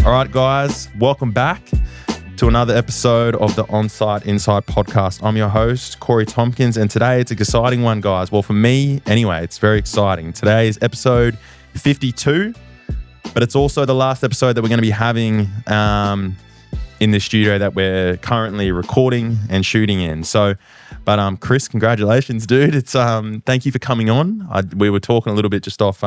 All right, guys, welcome back to another episode of the On-Site Inside podcast. I'm your host, Corey Tompkins, and today it's an exciting one, guys. Well, for me, anyway, it's very exciting. Today is episode 52, but it's also the last episode that we're going to be having in the studio that we're currently recording and shooting in. So, but Chris, congratulations, dude. It's thank you for coming on. We were talking a little bit just off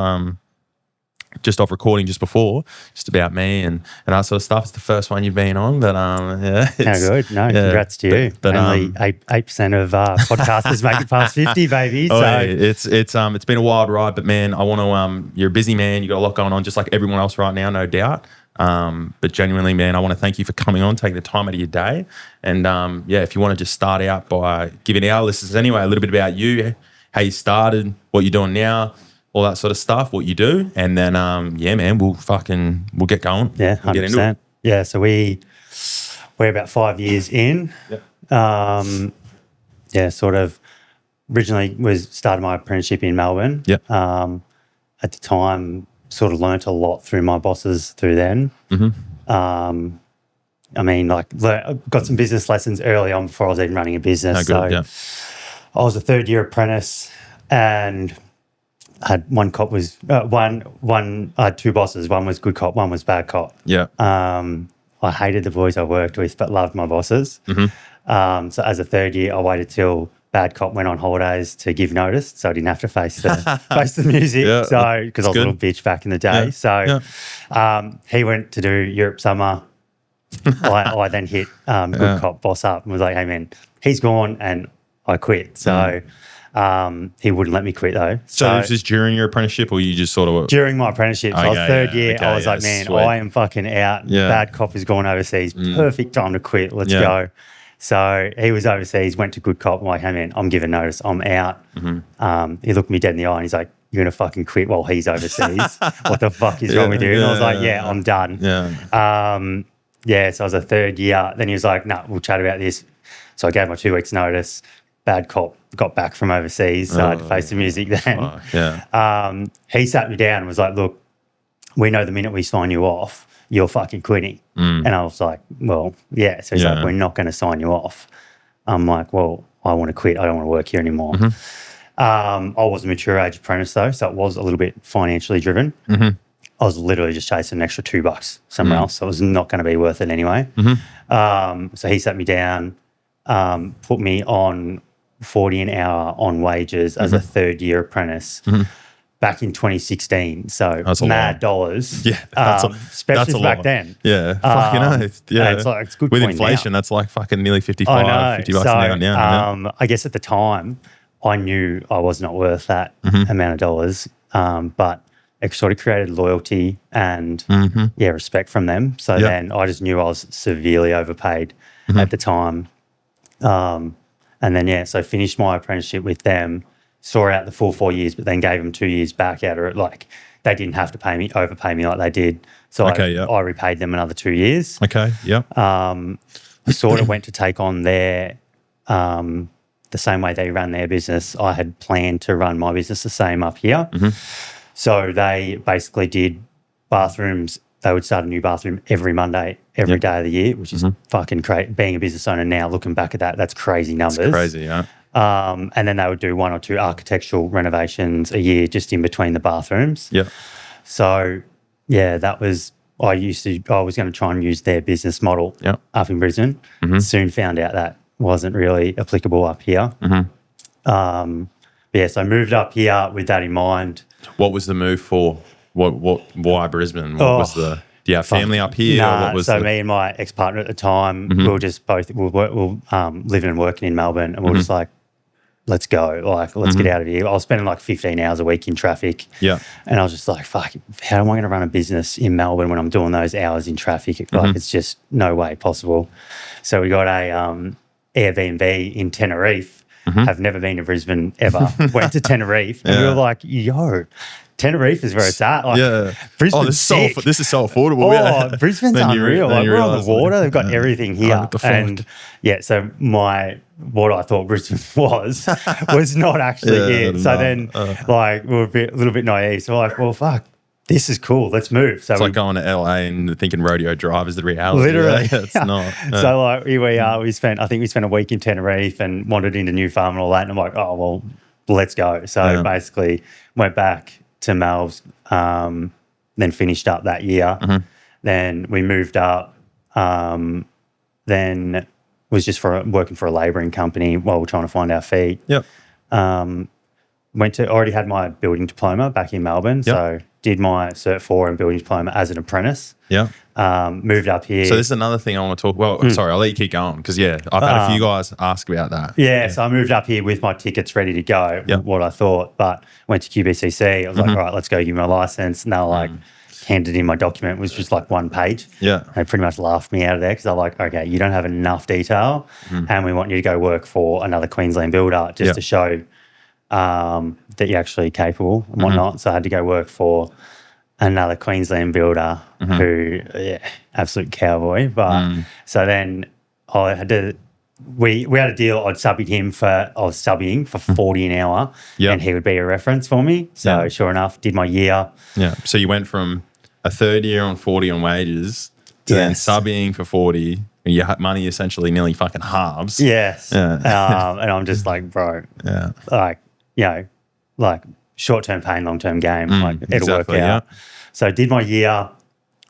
recording just before, just about me and that sort of stuff. It's the first one you've been on, but yeah. Good. No, congrats to you. But only 8% of podcasters make it past 50, baby. So yeah. It's been a wild ride, but man, I want to. You're a busy man. You got a lot going on, just like everyone else right now, no doubt. But genuinely, man, I want to thank you for coming on, taking the time out of your day, and if you want to just start out by giving our listeners anyway a little bit about you, how you started, what you're doing now, all that sort of stuff, what you do, and then man, we'll get going. Yeah, 100%. Yeah, so we're about 5 years in. Yep. Sort of originally started my apprenticeship in Melbourne. Yep. At the time, sort of learnt a lot through my bosses through then. Mm-hmm. I mean, got some business lessons early on before I was even running a business. Oh, good, yeah. I was a third-year apprentice, and I had I had two bosses. One was good cop, one was bad cop. Yeah. I hated the boys I worked with, but loved my bosses. Mm-hmm. So as a third year, I waited till bad cop went on holidays to give notice, so I didn't have to face the music. Yeah, so because I was a little bitch back in the day. Yeah. So he went to do Europe summer. I then hit good cop boss up and was like, "Hey man, he's gone," and I quit. So. He wouldn't let me quit though. So was this during your apprenticeship, or you just sort of during my apprenticeship? So I was third year. I was like, man, sweet. I am fucking out. Yeah. Bad cop is going overseas. Perfect time to quit. Let's go. So he was overseas, went to good cop. I'm like, hey man, I'm giving notice. I'm out. Mm-hmm. He looked me dead in the eye and he's like, you're gonna fucking quit while he's overseas. What the fuck is wrong with you? And I was like, I'm done. Yeah. So I was a third year. Then he was like, nah, we'll chat about this. So I gave my 2 weeks notice. Bad cop got back from overseas, so I had to face the music then. He sat me down and was like, look, we know the minute we sign you off, you're fucking quitting. And I was like, well, yeah. So he's like, we're not going to sign you off. I'm like, well, I want to quit. I don't want to work here anymore. Mm-hmm. I was a mature age apprentice though, so it was a little bit financially driven. Mm-hmm. I was literally just chasing an extra $2 somewhere else, so it was not going to be worth it anyway. Mm-hmm. So he sat me down, put me on 40 an hour on wages as a third year apprentice back in 2016. So mad dollars. Yeah. Especially back then. Yeah. Fucking oath. Yeah. It's good. With inflation, that's like fucking nearly 55, $50 an hour now. I guess at the time I knew I was not worth that amount of dollars. But it sort of created loyalty and respect from them. So then I just knew I was severely overpaid at the time. And then, so finished my apprenticeship with them, saw out the full 4 years, but then gave them 2 years back out of it. Like they didn't have to overpay me like they did. So I repaid them another 2 years. Okay, yeah. I sort of went to take on their, the same way they ran their business. I had planned to run my business the same up here. Mm-hmm. So they basically did bathrooms. They would start a new bathroom every Monday, every day of the year, which is fucking great. Being a business owner now, looking back at that, that's crazy numbers. It's crazy, yeah. And then they would do 1 or 2 architectural renovations a year just in between the bathrooms. Yeah. So, that was, I was going to try and use their business model up in Brisbane. Mm-hmm. Soon found out that wasn't really applicable up here. Mm-hmm. So I moved up here with that in mind. What was the move for? Why Brisbane? What was do you have family up here? Nah, me and my ex-partner at the time, we were just both living and working in Melbourne, and we were just like, let's go, let's get out of here. I was spending like 15 hours a week in traffic. Yeah. And I was just like, fuck, how am I going to run a business in Melbourne when I'm doing those hours in traffic? Like, it's just no way possible. So we got a Airbnb in Tenerife. Have never been to Brisbane ever. Went to Tenerife, and we were like, yo, Tenerife is very sad. Brisbane's this is so affordable. Brisbane's unreal. We're on the water. They've got everything here. So what I thought Brisbane was not actually it. So then, we were a little bit naive. So we're like, well, fuck, this is cool. Let's move. So it's like going to LA and thinking Rodeo Drive is the reality. Literally. It's not. Yeah. So like here we are. I think we spent a week in Tenerife and wandered into New Farm and all that. And I'm like, oh, well, let's go. So basically went back to Mel's, then finished up that year. Then we moved up, then was just working for a labouring company while we're trying to find our feet. Yep. Already had my building diploma back in Melbourne. Yep. So did my Cert 4 and building diploma as an apprentice. Yeah. Moved up here. So this is another thing I want to talk. Well, sorry, I'll let you keep going because I've had a few guys ask about that. Yeah. So I moved up here with my tickets ready to go. Yep. What I thought, but went to QBCC. I was like, all right, let's go give me my license. And they were like, handed in my document, was just like one page. Yeah. They pretty much laughed me out of there because they're like, okay, you don't have enough detail, and we want you to go work for another Queensland builder just to show that you're actually capable and whatnot. So I had to go work for another Queensland builder who, absolute cowboy. But so then I had to, we had a deal. I was subbing for 40 an hour, and he would be a reference for me. So sure enough, did my year. Yeah. So you went from a third year on 40 on wages to then subbing for 40. And your money essentially nearly fucking halves. Yes. Yeah. And I'm just like, bro, like short-term pain, long-term game. Like it'll work out. Yeah. So did my year,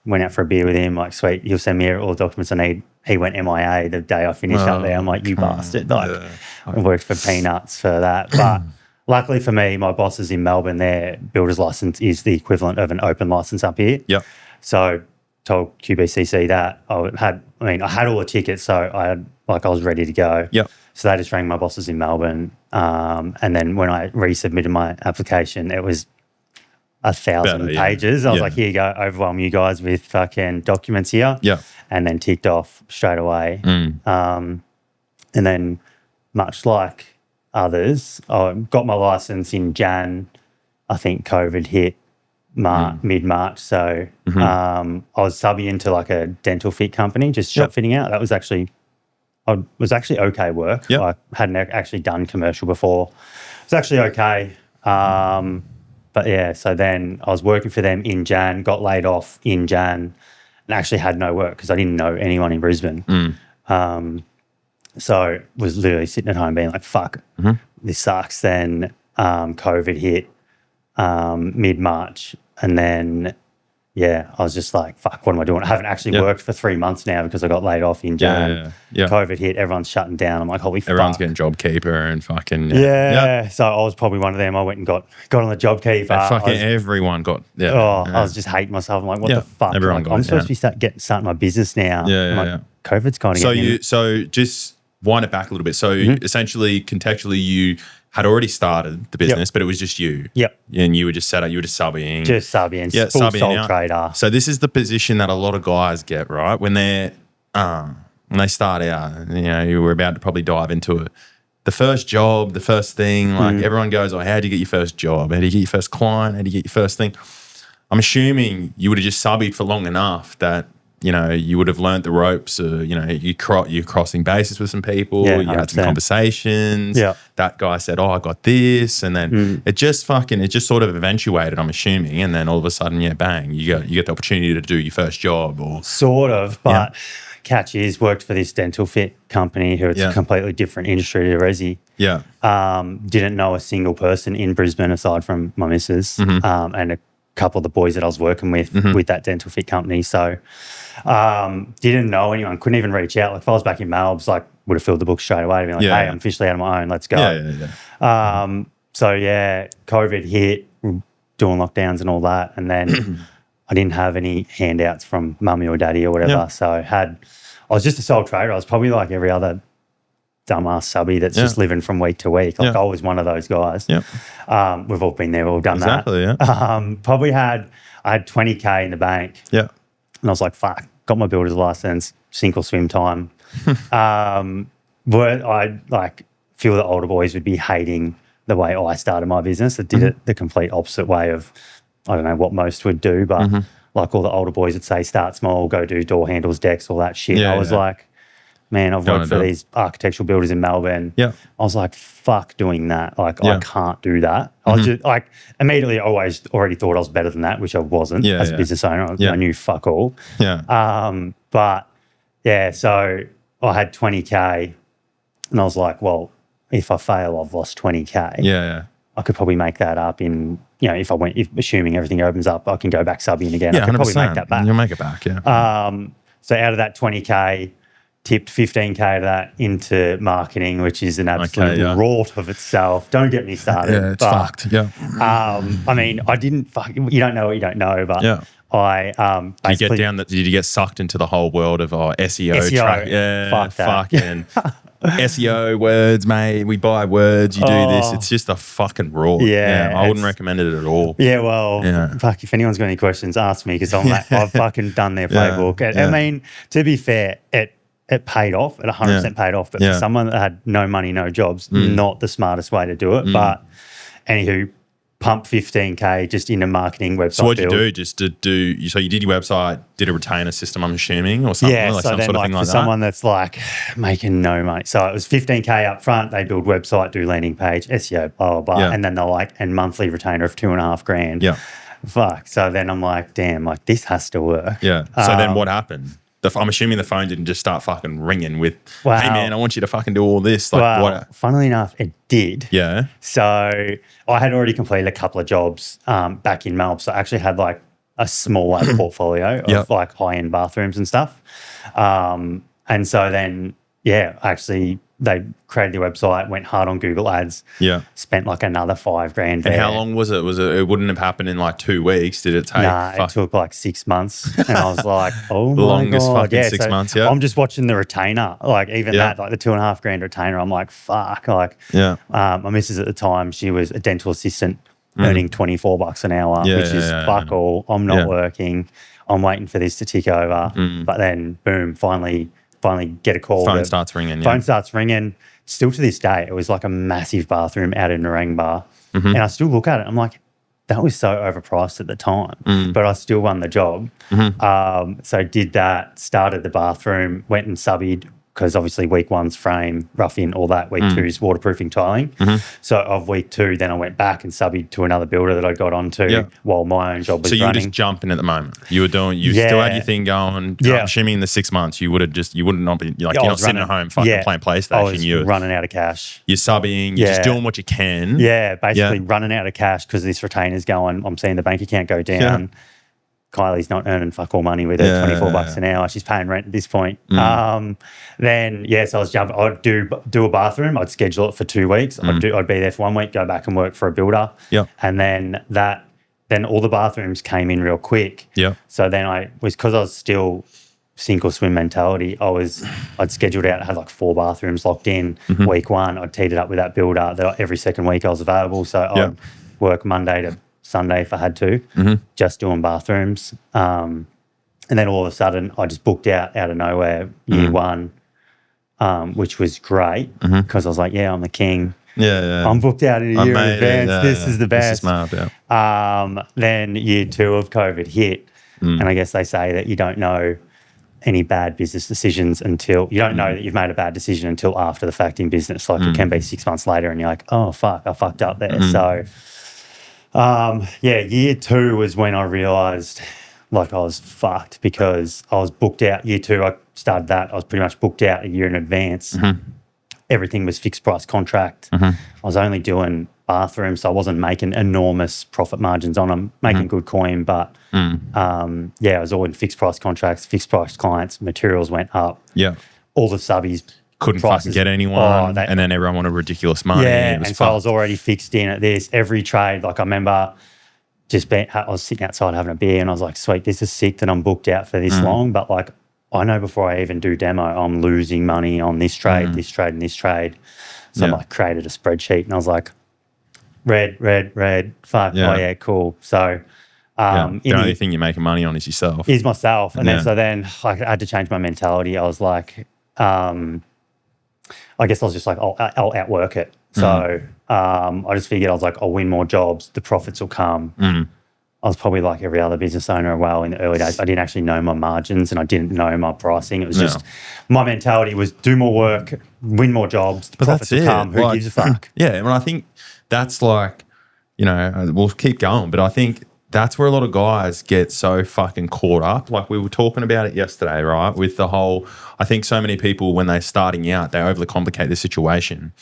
went out for a beer with him. Like, sweet, he'll send me all the documents I need. He went MIA the day I finished up there. I'm like, you bastard. Like, I worked for peanuts for that. But luckily for me, my bosses in Melbourne, their builder's license is the equivalent of an open license up here. Yep. So told QBCC that I had all the tickets, so I was ready to go. Yep. So they just rang my bosses in Melbourne. And then when I resubmitted my application, it was 1,000 pages. I was like, here you go, overwhelm you guys with fucking documents here. Yeah. And then ticked off straight away. And then much like others, I got my license in Jan. I think COVID hit mid-March. So I was subbing into like a dental fit company, just shop fitting out. That was actually okay work. Yep. I hadn't actually done commercial before. It was actually okay. But yeah, so then I was working for them in Jan, got laid off in Jan, and actually had no work because I didn't know anyone in Brisbane. So was literally sitting at home being like, fuck, this sucks. Then COVID hit mid-March, and then I was just like, fuck, what am I doing? I haven't actually worked for 3 months now because I got laid off in Jan. COVID hit, everyone's shutting down. I'm like, holy fuck. Everyone's getting JobKeeper and fucking... So I was probably one of them. I went and got on the JobKeeper. And fucking everyone got... I was just hating myself. I'm like, what the fuck? Everyone I'm supposed to be starting my business now. COVID's kind of So just wind it back a little bit. So essentially, contextually, you had already started the business, but it was just you. Yep. And you were just set up, you were just subbing. Full sole trader. So this is the position that a lot of guys get, right? When they start out, you were about to probably dive into it. The first job, the first thing, like everyone goes, how do you get your first job? How do you get your first client? How do you get your first thing? I'm assuming you would have just subbed for long enough that, you would have learnt the ropes. You're crossing bases with some people. You had some conversations. Yeah. That guy said, I got this. And then it just sort of eventuated, I'm assuming. And then all of a sudden, bang, you get the opportunity to do your first job. Or sort of, but catch is worked for this dental fit company who it's a completely different industry to Resi. Yeah. Didn't know a single person in Brisbane aside from my missus and a couple of the boys that I was working with that dental fit company. So didn't know anyone, couldn't even reach out. Like if I was back in Melbourne, like would have filled the book straight away to be like, hey, I'm officially out on my own, let's go. COVID hit, doing lockdowns and all that. And then I didn't have any handouts from mummy or daddy or whatever. So I was just a sole trader. I was probably like every other dumbass subby that's just living from week to week. Like I was one of those guys. We've all been there, we've all done that. Probably I had 20K in the bank. And I was like, fuck, got my builder's license, sink or swim time. I feel the older boys would be hating the way I started my business. I did it the complete opposite way of, I don't know what most would do, but like all the older boys would say, start small, go do door handles, decks, all that shit. I was like, man, I've worked for these architectural builders in Melbourne. Yeah. I was like, fuck doing that. Like, I can't do that. I was just like, immediately I always already thought I was better than that, which I wasn't as a business owner. I knew fuck all. Yeah. But yeah, so I had 20K and I was like, well, if I fail, I've lost 20K. Yeah. I could probably make that up in, if assuming everything opens up, I can go back subbing again. Yeah, I could 100%. probably make that back. You'll make it back, yeah. So out of that 20K, tipped 15K of that into marketing, which is an absolute rort of itself. Don't get me started. Yeah, it's fucked. Yeah. I mean, I didn't you don't know what you don't know, but did you get sucked into the whole world of SEO? Fuck that. Fucking SEO words, mate. We buy words. You do this. It's just a fucking rort. Yeah. I wouldn't recommend it at all. Yeah, well, fuck, if anyone's got any questions, ask me because I've fucking done their playbook. I mean, to be fair, it paid off. It 100% paid off. But for someone that had no money, no jobs, not the smartest way to do it. But anywho, pump 15K just into marketing website. So what did you do? So you did your website, did a retainer system, I'm assuming, or something? Yeah, like so some then sort of thing for like that? someone that's like making no money. So it was 15K up front. They build website, do landing page, SEO, blah, blah, blah. Yeah. And then they're like, and monthly retainer of $2,500. Yeah. Fuck. So then I'm like, damn, like this has to work. Yeah. So then what happened? I'm assuming the phone didn't just start fucking ringing with, hey, man, I want you to fucking do all this. Like, what? Funnily enough, it did. Yeah. So I had already completed a couple of jobs back in Melbourne. So I actually had like a small portfolio of like high-end bathrooms and stuff. And so then, actually they created the website, went hard on Google Ads. Yeah. Spent like another $5,000 there. And how long was it? It wouldn't have happened in like 2 weeks, did it take? Nah, it took like 6 months. And I was like, oh the my longest God. fucking 6 months, I'm just watching the retainer. Like even that, like the $2,500 retainer, I'm like, fuck. Like my missus at the time, she was a dental assistant earning $24 an hour, which is fuck all. I'm not working. I'm waiting for this to tick over. But then boom, finally get a call. Phone starts ringing. Phone starts ringing. Still to this day, it was like a massive bathroom out in Narangba. And I still look at it. I'm like, that was so overpriced at the time, but I still won the job. So did that, started the bathroom, went and subbied because obviously week one's frame, rough in, all that. Week two's waterproofing tiling. So of week two, then I went back and subbied to another builder that I got onto while my own job was running. So you were just jumping at the moment. You still had your thing going. I'm assuming in the 6 months you wouldn't not be like, you're not sitting at home fucking playing PlayStation. I was running out of cash. You're subbing, you're just doing what you can. Yeah, basically running out of cash because this retainer's going, I'm seeing the bank account go down. Kylie's not earning fuck all money with her $24 an hour. She's paying rent at this point. So I was jumping. I'd do a bathroom. I'd schedule it for 2 weeks. I'd be there for 1 week, go back and work for a builder. And then all the bathrooms came in real quick. So then because I was still sink or swim mentality, I'd scheduled out, I had like 4 bathrooms locked in. Week one, I'd teed it up with that builder that every second week I was available. So I'd work Monday to Sunday if I had to, just doing bathrooms. And then all of a sudden I just booked out of nowhere year one, which was great because I was like, I'm the king. I'm booked out in a year in advance. This is the best. This is smart, Then year two of COVID hit. And I guess they say that you don't know any bad business decisions until you don't know that you've made a bad decision until after the fact in business. Like it can be 6 months later and you're like, oh, fuck, I fucked up there. So year two was when I realised like I was fucked because I was booked out. Year two, I started that. I was pretty much booked out a year in advance. Everything was fixed price contract. I was only doing bathrooms, so I wasn't making enormous profit margins on them, making good coin, but I was all in fixed price contracts, fixed price clients, materials went up. All the subbies couldn't fucking get anyone, and then everyone wanted ridiculous money. So I was already fixed in at this. Every trade, like I remember I was sitting outside having a beer and I was like, sweet, this is sick that I'm booked out for this long, but like I know before I even do demo, I'm losing money on this trade, this trade, and this trade. So I created a spreadsheet and I was like, red, fuck, cool. So the only thing you're making money on is yourself. Is myself. And then I had to change my mentality. I was like, I guess I was just like, I'll outwork it. So I just figured I was like, I'll win more jobs. The profits will come. I was probably like every other business owner. Well, in the early days, I didn't actually know my margins and I didn't know my pricing. It was just my mentality was do more work, win more jobs, the profits will come. Who gives a fuck? Yeah, and I think that's like, you know, we'll keep going, but I think that's where a lot of guys get so fucking caught up. Like we were talking about it yesterday, right? With the whole, I think so many people when they're starting out, they overly complicate the situation.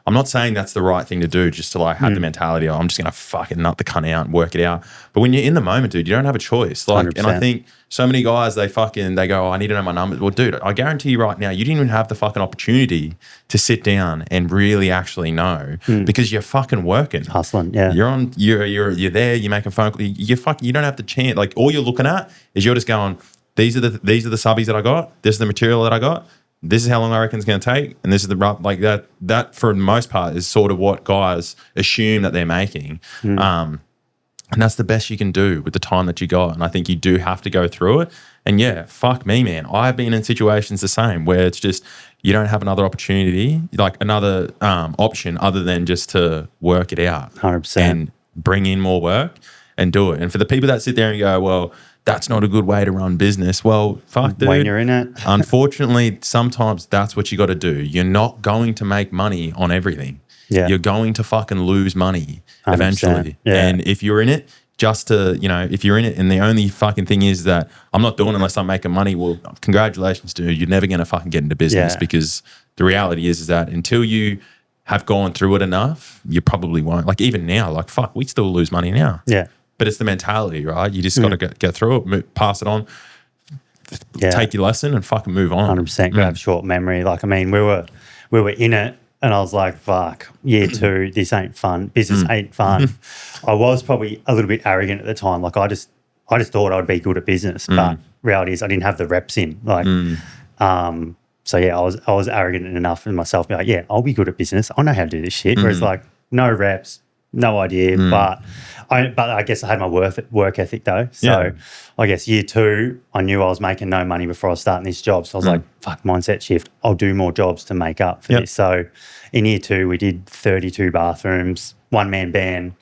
I'm not saying that's the right thing to do, just to like have the mentality of I'm just gonna fucking nut the cunt out and work it out. But when you're in the moment, dude, you don't have a choice. Like, 100%. And I think so many guys they go, oh, I need to know my numbers. Well, dude, I guarantee you right now, you didn't even have the fucking opportunity to sit down and really actually know because you're fucking working, hustling. Yeah, you're there. You're making phone calls. You don't have the chance. Like all you're looking at is you're just going, these are the subbies that I got. This is the material that I got. This is how long I reckon it's going to take, and this is the like that. That for the most part is sort of what guys assume that they're making, and that's the best you can do with the time that you got. And I think you do have to go through it. And yeah, fuck me, man. I've been in situations the same where it's just you don't have another opportunity, like another option other than just to work it out, 100%, and bring in more work and do it. And for the people that sit there and go, well, that's not a good way to run business. Well, fuck, dude. When you're in it. Unfortunately, sometimes that's what you got to do. You're not going to make money on everything. Yeah. You're going to fucking lose money eventually. Yeah. And if you're in it, if you're in it and the only fucking thing is that I'm not doing it unless I'm making money, well, congratulations, dude. You're never going to fucking get into business because the reality is that until you have gone through it enough, you probably won't. Like even now, like fuck, we still lose money now. Yeah. But it's the mentality, right? You just got to get through it, pass it on, take your lesson and fucking move on. 100%. Have short memory. Like, I mean, we were in it and I was like, fuck, year 2, this ain't fun. Business ain't fun. I was probably a little bit arrogant at the time. Like I just thought I'd be good at business, but reality is I didn't have the reps in. Like, so yeah, I was arrogant enough in myself. Be like, yeah, I'll be good at business. I know how to do this shit. Whereas like no reps, no idea, but I guess I had my work ethic though. So I guess year 2, I knew I was making no money before I was starting this job. So I was like, fuck, mindset shift. I'll do more jobs to make up for this. So in year 2, we did 32 bathrooms, one-man band.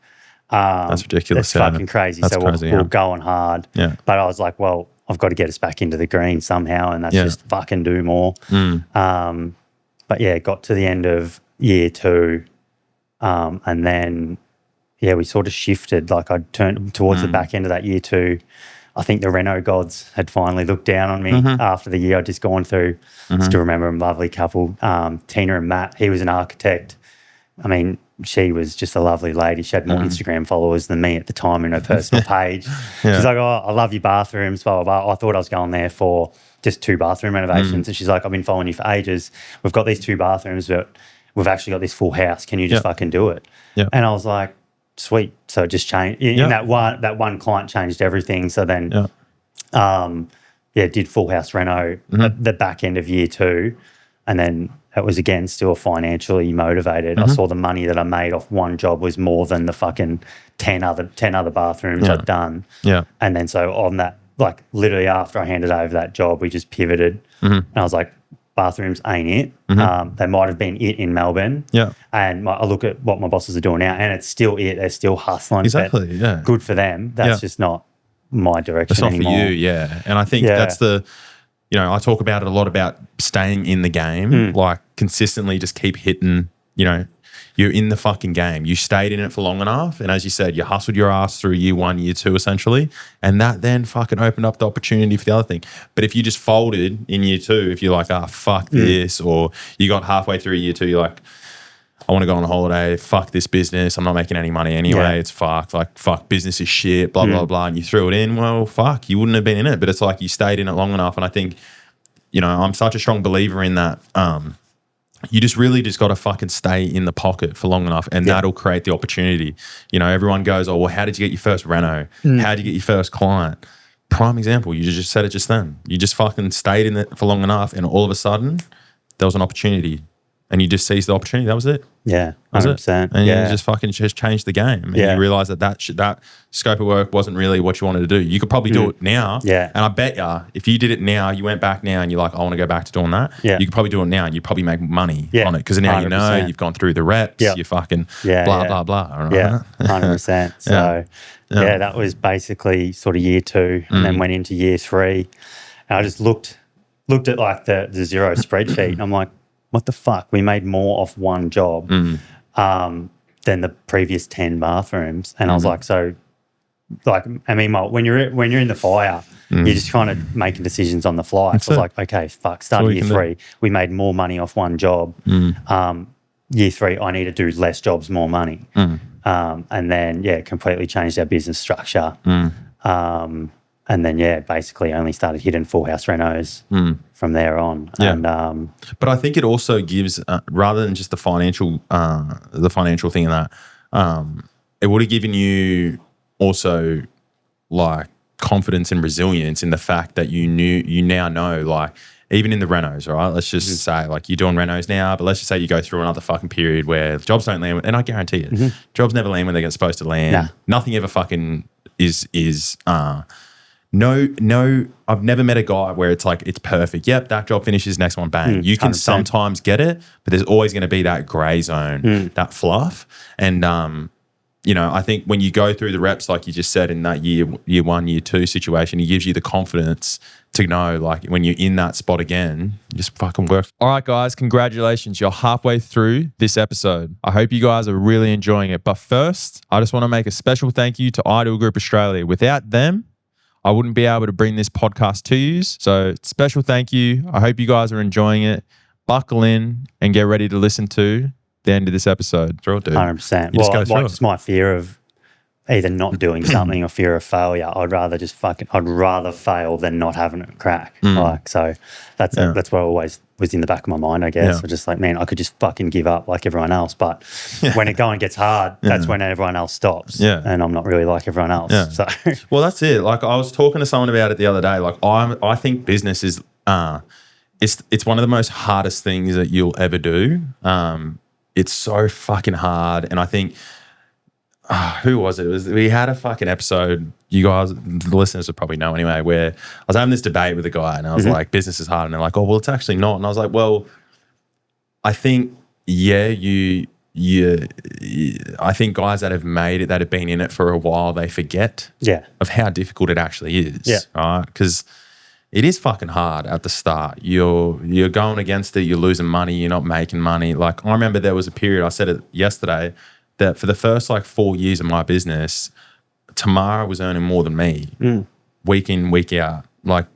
That's ridiculous. That's fucking crazy. That's so crazy, we're going hard. Yeah. But I was like, well, I've got to get us back into the green somehow, and that's just fucking do more. But yeah, got to the end of year 2, and then we sort of shifted. Like I turned towards the back end of that year 2. I think the Reno gods had finally looked down on me after the year I'd just gone through. Still remember a lovely couple, Tina and Matt. He was an architect. I mean, she was just a lovely lady. She had more Instagram followers than me at the time in her personal page. She's like, oh, I love your bathrooms, blah, blah, blah. I thought I was going there for just 2 bathroom renovations. And she's like, I've been following you for ages. We've got these 2 bathrooms, but we've actually got this full house. Can you just fucking do it? And I was like, sweet. So it just changed. In that one client changed everything. So then, did full house reno at the back end of year 2. And then it was, again, still financially motivated. I saw the money that I made off one job was more than the fucking 10 other bathrooms I'd done. Yeah. And then so on that, like literally after I handed over that job, we just pivoted. And I was like, bathrooms ain't it. They might have been it in Melbourne. Yeah. And I look at what my bosses are doing now and it's still it. They're still hustling. Exactly, yeah. Good for them. That's just not my direction It's not anymore. for you, yeah. And I think that's the, I talk about it a lot about staying in the game, like consistently just keep hitting, you're in the fucking game. You stayed in it for long enough. And as you said, you hustled your ass through year 1, year 2, essentially. And that then fucking opened up the opportunity for the other thing. But if you just folded in year 2, if you're like, fuck this, or you got halfway through year 2, you're like, I want to go on a holiday, fuck this business, I'm not making any money anyway, it's fucked, like fuck, business is shit, blah, blah, blah, and you threw it in, well, fuck, you wouldn't have been in it. But it's like you stayed in it long enough. And I think, I'm such a strong believer in that. You just really just got to fucking stay in the pocket for long enough and that'll create the opportunity. Everyone goes, oh, well, how did you get your first reno? How did you get your first client? Prime example, you just said it just then. You just fucking stayed in it for long enough and all of a sudden there was an opportunity and you just seized the opportunity. That was it. Yeah, 100%. And you just fucking just changed the game. And you realize that scope of work wasn't really what you wanted to do. You could probably do it now. Yeah. And I bet you, if you did it now, you went back now and you're like, I want to go back to doing that. Yeah. You could probably do it now and you'd probably make money on it. Because now 100%. You know, you've gone through the reps, you fucking blah, blah. Right? Yeah, 100%. So, that was basically sort of year 2 and then went into year 3. And I just looked at like the Xero spreadsheet and I'm like, what the fuck? We made more off one job than the previous 10 bathrooms. And I was like, so, like, I mean, when you're in the fire, you're just kind of making decisions on the fly. So I was like, okay, fuck, start year 3. We made more money off one job. Year 3, I need to do less jobs, more money. And then, completely changed our business structure. And then, basically only started hitting full house renos from there on. Yeah. And, but I think it also gives, rather than just the financial thing in that, it would have given you also like confidence and resilience in the fact that you now know, like, even in the renos, right? Let's just say, like, you're doing renos now, but let's just say you go through another fucking period where jobs don't land, and I guarantee it, jobs never land when they're supposed to land. Nah. Nothing ever fucking is No, I've never met a guy where it's like, it's perfect. Yep, that job finishes, next one, bang. You can 100%. Sometimes get it, but there's always going to be that grey zone, that fluff. And, I think when you go through the reps, like you just said, in that year 1, year 2 situation, it gives you the confidence to know, like, when you're in that spot again, you just fucking work. All right, guys, congratulations. You're halfway through this episode. I hope you guys are really enjoying it. But first, I just want to make a special thank you to Ideal Group Australia. Without them, I wouldn't be able to bring this podcast to you. So special thank you. I hope you guys are enjoying it. Buckle in and get ready to listen to the end of this episode. Through it, dude. 100%. Well, just my fear of either not doing something or fear of failure. I'd rather fail than not having it crack. Like, so that's what always was in the back of my mind, I guess. Yeah. I was just like, man, I could just fucking give up like everyone else. But when it going gets hard, that's when everyone else stops. Yeah. And I'm not really like everyone else. Yeah. So well, that's it. Like, I was talking to someone about it the other day. Like, I think business is it's one of the most hardest things that you'll ever do. It's so fucking hard. And I think who was it? We had a fucking episode, you guys, the listeners would probably know anyway, where I was having this debate with a guy and I was like, business is hard. And they're like, oh, well, it's actually not. And I was like, well, I think, I think guys that have made it, that have been in it for a while, they forget of how difficult it actually is. Yeah. Right? Because it is fucking hard at the start. You're going against it, you're losing money, you're not making money. Like, I remember there was a period, I said it yesterday, that for the first like 4 years of my business, Tamara was earning more than me, week in, week out. Like,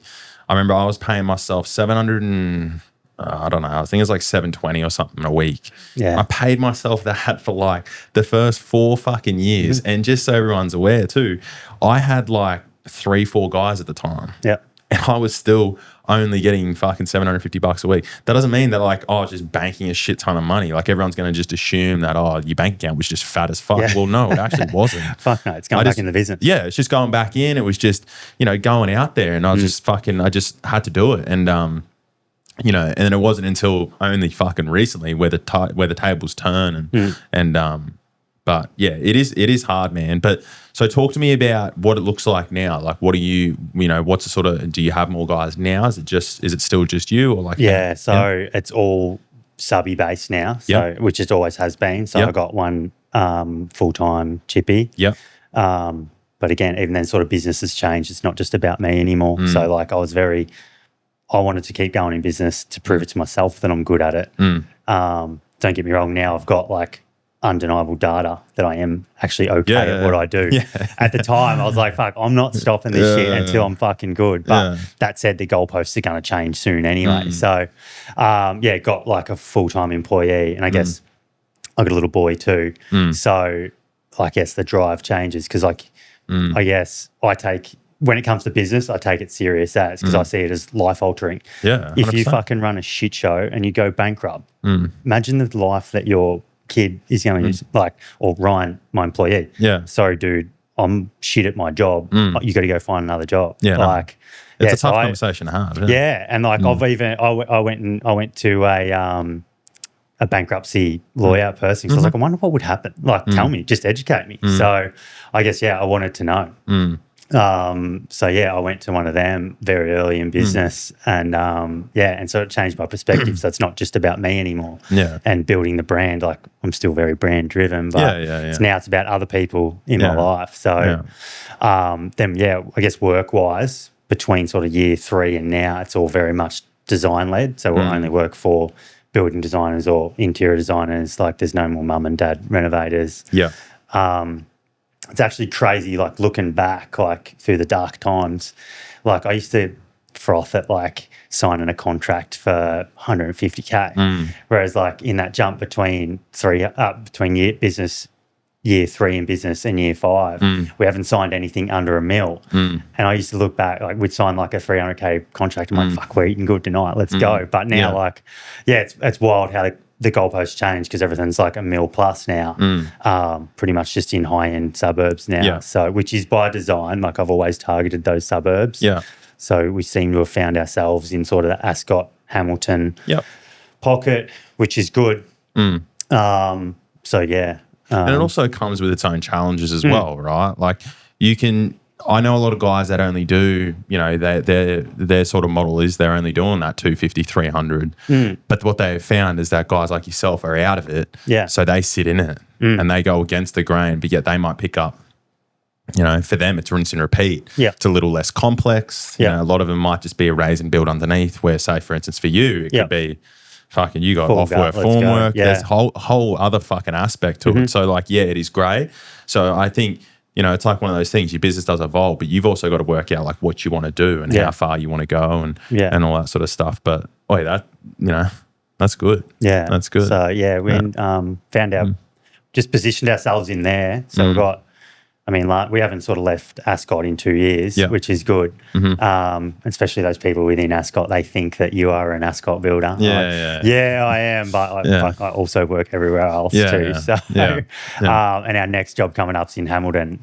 I remember I was paying myself I don't know, I think it was like $720 or something a week. Yeah. I paid myself that for like the first 4 fucking years. And just so everyone's aware too, I had like 3-4 guys at the time. Yep. And I was still only getting fucking $750 a week. That doesn't mean that, like, just banking a shit ton of money. Like, everyone's going to just assume that, your bank account was just fat as fuck. Yeah. Well, no, it actually wasn't. Fuck no, it's going back in the business. Yeah, it's just going back in. It was just, going out there, and I was I just had to do it. And, and then it wasn't until only fucking recently where the tables turn but yeah, it is hard, man. But so talk to me about what it looks like now. Like, what do you what's the sort of, do you have more guys now? Is it still just you, or like? Yeah, so it's all subby based now. So which it always has been. So I got one full-time chippy. Yep. But again, even then, sort of business has changed. It's not just about me anymore. So like, I wanted to keep going in business to prove it to myself that I'm good at it. Don't get me wrong. Now I've got like undeniable data that I am actually okay at what I do. Yeah. At the time, I was like, fuck, I'm not stopping this shit until I'm fucking good. But that said, the goalposts are going to change soon anyway. So, got like a full-time employee, and I guess I got a little boy too. So I guess the drive changes because I guess when it comes to business, I take it serious because I see it as life-altering. Yeah, 100%. If you fucking run a shit show and you go bankrupt, imagine the life that your kid is going to use, like, or Ryan, my employee. Yeah. Sorry, dude, I'm shit at my job. You got to go find another job. Yeah. Like, it's a tough conversation to have. Yeah. And like, I went to a bankruptcy lawyer person. So I was like, I wonder what would happen. Like, tell me, just educate me. So I guess, I wanted to know. So I went to one of them very early in business and so it changed my perspective. So it's not just about me anymore and building the brand. Like I'm still very brand driven, but now it's about other people in my life. So I guess work wise between sort of year 3 and now, it's all very much design led. So we'll only work for building designers or interior designers. Like there's no more mum and dad renovators. It's actually crazy, like looking back, like through the dark times. Like I used to froth at like signing a contract for 150K, whereas like in that jump between year 3 in business and year 5, we haven't signed anything under $1 million. And I used to look back, like we'd sign like a 300K contract. I'm like, fuck, we're eating good tonight. Let's go. But now, like, it's wild how the goalposts change because everything's like $1 million plus now, pretty much just in high-end suburbs now. So, which is by design. Like I've always targeted those suburbs. So we seem to have found ourselves in sort of the Ascot, Hamilton pocket, which is good. And it also comes with its own challenges as well, right? Like I know a lot of guys that only do, their sort of model is they're only doing that 250, 300. But what they've found is that guys like yourself are out of it. So they sit in it and they go against the grain, but yet they might pick up, for them it's rinse and repeat. It's a little less complex. A lot of them might just be a raise and build underneath where, say, for instance, for you, it could be fucking you got Full off-work, formwork. There's a whole other fucking aspect to it. So like, it is great. So I think, it's like one of those things. Your business does evolve, but you've also got to work out like what you want to do and how far you want to go and all that sort of stuff. But that's good. That's good. So we found out, just positioned ourselves in there. So we've got, we haven't sort of left Ascot in 2 years, which is good. Especially those people within Ascot, they think that you are an Ascot builder. I am, but I also work everywhere else too. So, and our next job coming up is in Hamilton.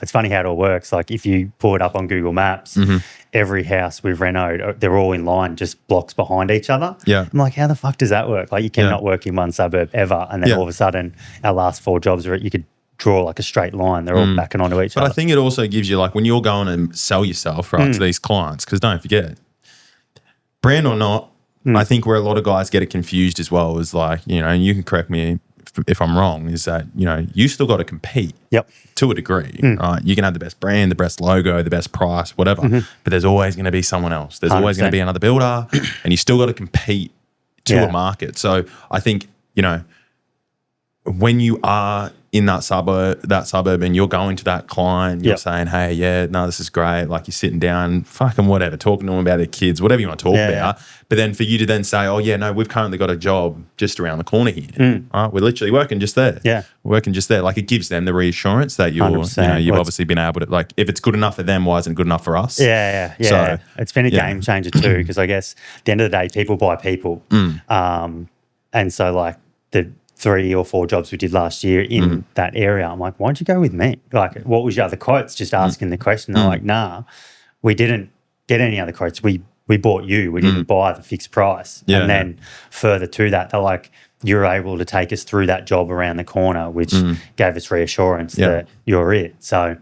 It's funny how it all works. Like if you pull it up on Google Maps, every house we've renovated, they're all in line, just blocks behind each other. I'm like, how the fuck does that work? Like you cannot work in one suburb ever, and then all of a sudden, our last 4 jobs you could draw like a straight line. They're all backing onto each other. But I think it also gives you, like, when you're going and sell yourself, right, to these clients, because don't forget, brand or not, I think where a lot of guys get it confused as well is like, and you can correct me if I'm wrong, is that, you still got to compete to a degree, right? You can have the best brand, the best logo, the best price, whatever, but there's always going to be someone else. There's 100%. Always going to be another builder, and you still got to compete to a market. So I think, when you are in that suburb and you're going to that client, you're saying, hey, this is great. Like you're sitting down, fucking whatever, talking to them about their kids, whatever you want to talk about. But then for you to then say, we've currently got a job just around the corner here. Right? We're literally working just there. We're working just there. Like it gives them the reassurance that you've obviously been able to, like, if it's good enough for them, why isn't it good enough for us? So it's been a game changer too, because I guess at the end of the day, people buy people. And so like the 3 or 4 jobs we did last year in that area, I'm like, why'd you go with me? Like, what was your other quotes? Just asking the question. They're like, nah, we didn't get any other quotes. We bought you. We didn't buy the fixed price. And then further to that, they're like, you're able to take us through that job around the corner, which gave us reassurance that you're it. So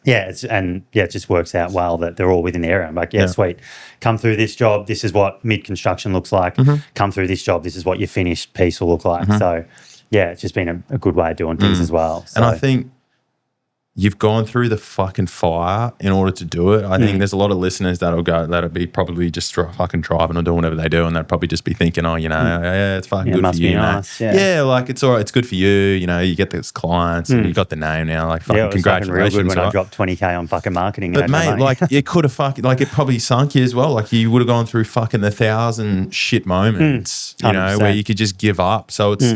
it just works out well that they're all within the area. I'm like, sweet. Come through this job. This is what mid-construction looks like. Come through this job. This is what your finished piece will look like. So, it's just been a good way of doing things as well. So. And I think you've gone through the fucking fire in order to do it. I think there's a lot of listeners that'll be probably just fucking driving or doing whatever they do, and they'll probably just be thinking, it's fucking good for you, nice, mate. Like it's all right, it's good for you. You get those clients, and you got the name now. Like fucking congratulations. Real good when I dropped 20K on fucking marketing. But mate, like it could have it probably sunk you as well. Like you would have gone through fucking 1,000 shit moments, where you could just give up. So it's,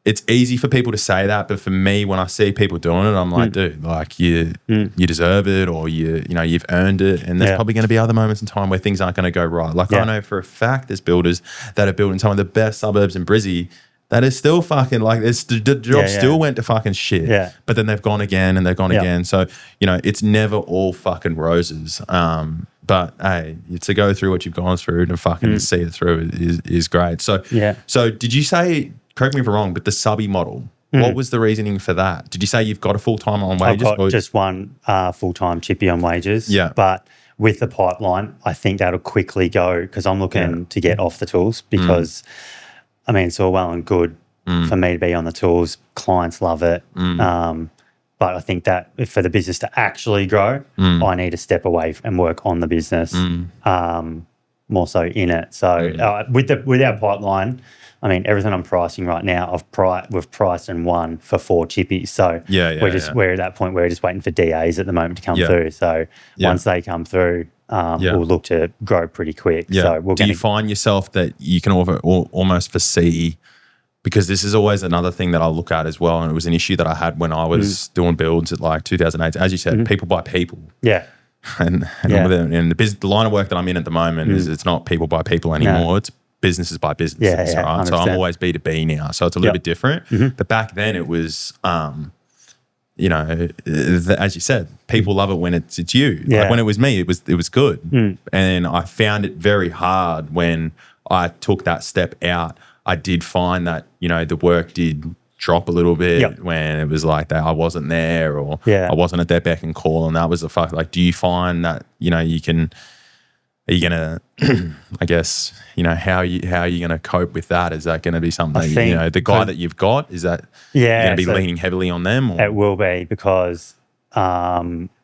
it's easy for people to say that, but for me, when I see people doing it, I'm like, dude, like you deserve it, or you've earned it. And there's probably going to be other moments in time where things aren't going to go right. Like I know for a fact there's builders that are building some of the best suburbs in Brizzy that is still fucking like the job still went to fucking shit. But then they've gone again and they've gone again. So, it's never all fucking roses. But hey, to go through what you've gone through and fucking see it through is great. So did you say, correct me if I'm wrong, but the subby model, what was the reasoning for that? Did you say you've got a full-time on wages? I've got just one full-time chippy on wages. Yeah. But with the pipeline, I think that'll quickly go because I'm looking to get off the tools because, I mean, it's all well and good for me to be on the tools. Clients love it. But I think that for the business to actually grow, I need to step away and work on the business more so in it. So with our pipeline, I mean, everything I'm pricing right now, we've priced and won for 4 chippies. So we're at that point where we're just waiting for DAs at the moment to come through. So once they come through, we'll look to grow pretty quick. So do you find yourself that you can almost foresee, because this is always another thing that I look at as well, and it was an issue that I had when I was doing builds at like 2008. As you said, people by people. Yeah. And the line of work that I'm in at the moment is it's not people by people anymore. It's businesses by businesses, right? 100%. So I'm always B2B now. So it's a little bit different. But back then it was, you know, as you said, people love it when it's you. Like when it was me, it was good. And I found it very hard when I took that step out. I did find that, you know, the work did drop a little bit when it was like that I wasn't there or I wasn't at their beck and call, and that was like, do you find that, you know, are you gonna I guess, you know, how are you gonna cope with that? Is that gonna be something that, you know, the guy that you've got, is that you're gonna be leaning heavily on them? Or? It will be because I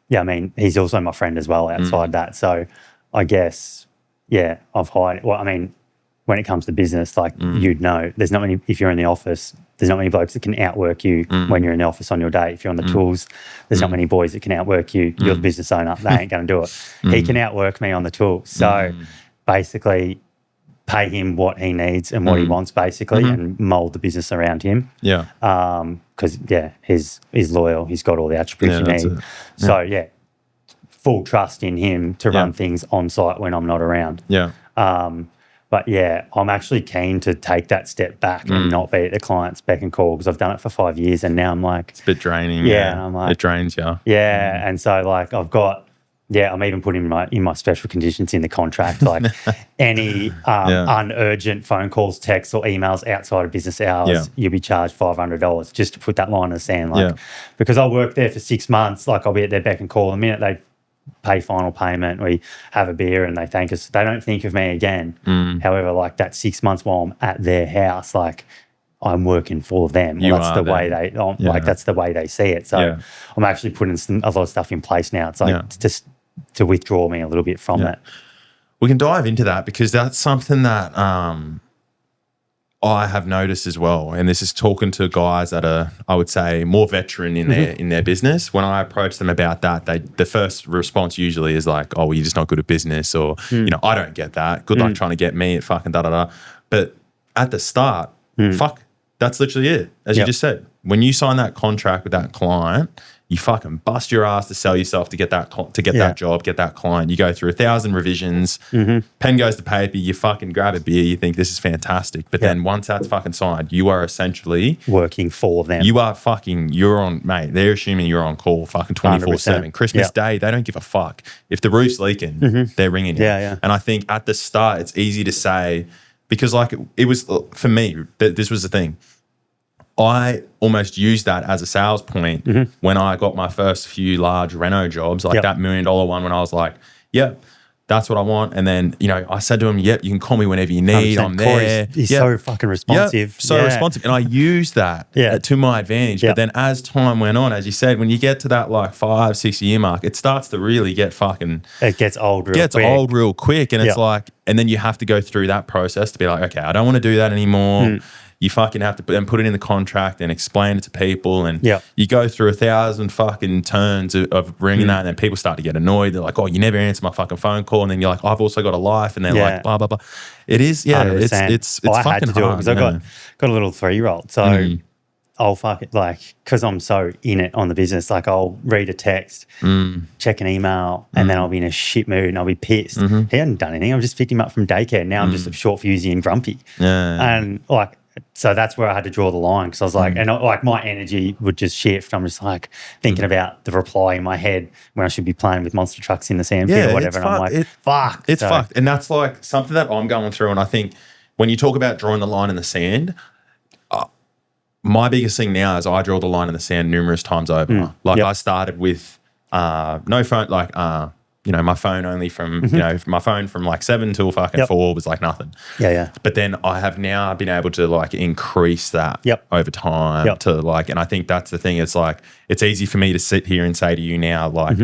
mean, he's also my friend as well outside that. So I guess I've hired, well, I mean, when it comes to business, like you'd know, there's not many, if you're in the office, there's not many blokes that can outwork you when you're in the office on your day. If you're on the tools, there's not many boys that can outwork you. You're the business owner. They ain't going to do it. He can outwork me on the tools. So basically pay him what he needs and what he wants basically and mould the business around him. Yeah. Because, he's loyal. He's got all the attributes you need. So, full trust in him to run things on site when I'm not around. Yeah. But I'm actually keen to take that step back and not be at the client's beck and call because I've done it for 5 years and now I'm like... It's a bit draining. And I'm like... It drains you. Yeah, and so like I've got... I'm even putting in my special conditions in the contract, like any unurgent phone calls, texts or emails outside of business hours, you'll be charged $500 just to put that line in the sand. Like, because I work there for 6 months, like I'll be at their beck and call. The minute they pay final payment, we have a beer and they thank us. They don't think of me again. However, like that 6 months while I'm at their house, like I'm working for them. That's the way that's the way they see it. So I'm actually putting a lot of stuff in place now. It's like just to withdraw me a little bit from that. We can dive into that because that's something that I have noticed as well, and this is talking to guys that are, I would say, more veteran in their business. When I approach them about that, the first response usually is like, "Oh, well, you're just not good at business," or you know, "I don't get that. Good luck trying to get me at fucking da da da." But at the start, that's literally it, as you just said. When you sign that contract with that client, you fucking bust your ass to sell yourself to get that that job, get that client. You go through 1,000 revisions, pen goes to paper, you fucking grab a beer, you think this is fantastic. But then once that's fucking signed, you are essentially working for them. You're on, mate, they're assuming you're on call fucking 24/7. Christmas Day, they don't give a fuck. If the roof's leaking, they're ringing you. And I think at the start, it's easy to say, because like it was, for me, this was the thing. I almost used that as a sales point when I got my first few large reno jobs, like that $1 million one, when I was like, that's what I want. And then, you know, I said to him, you can call me whenever you need. I'm there. He's so fucking responsive. Responsive. And I used that to my advantage. But then as time went on, as you said, when you get to that like 5-6 year mark, it starts to really get fucking... It gets old real quick. And it's like, and then you have to go through that process to be like, okay, I don't want to do that anymore. You fucking have to then put it in the contract and explain it to people. And you go through 1,000 fucking turns of ringing that, and then people start to get annoyed. They're like, "Oh, you never answer my fucking phone call." And then you're like, "I've also got a life." And they're like, blah, blah, blah. It is, it's I fucking had to do hard. Because I got a little 3-year-old. So I'll fucking, like, because I'm so in it on the business, like I'll read a text, check an email, and then I'll be in a shit mood and I'll be pissed. He hadn't done anything. I've just picked him up from daycare. Now I'm just short fusey and grumpy. And like, So that's where I had to draw the line because I was like, and like my energy would just shift. I'm just like thinking about the reply in my head when I should be playing with monster trucks in the sandpit or whatever. And I'm like, fuck. It's fucked. And that's like something that I'm going through. And I think when you talk about drawing the line in the sand, my biggest thing now is I draw the line in the sand numerous times over. I started with no phone, my phone only from, my phone from like 7 till fucking 4 was like nothing. Yeah. But then I have now been able to like increase that over time to like, and I think that's the thing. It's like, it's easy for me to sit here and say to you now, like,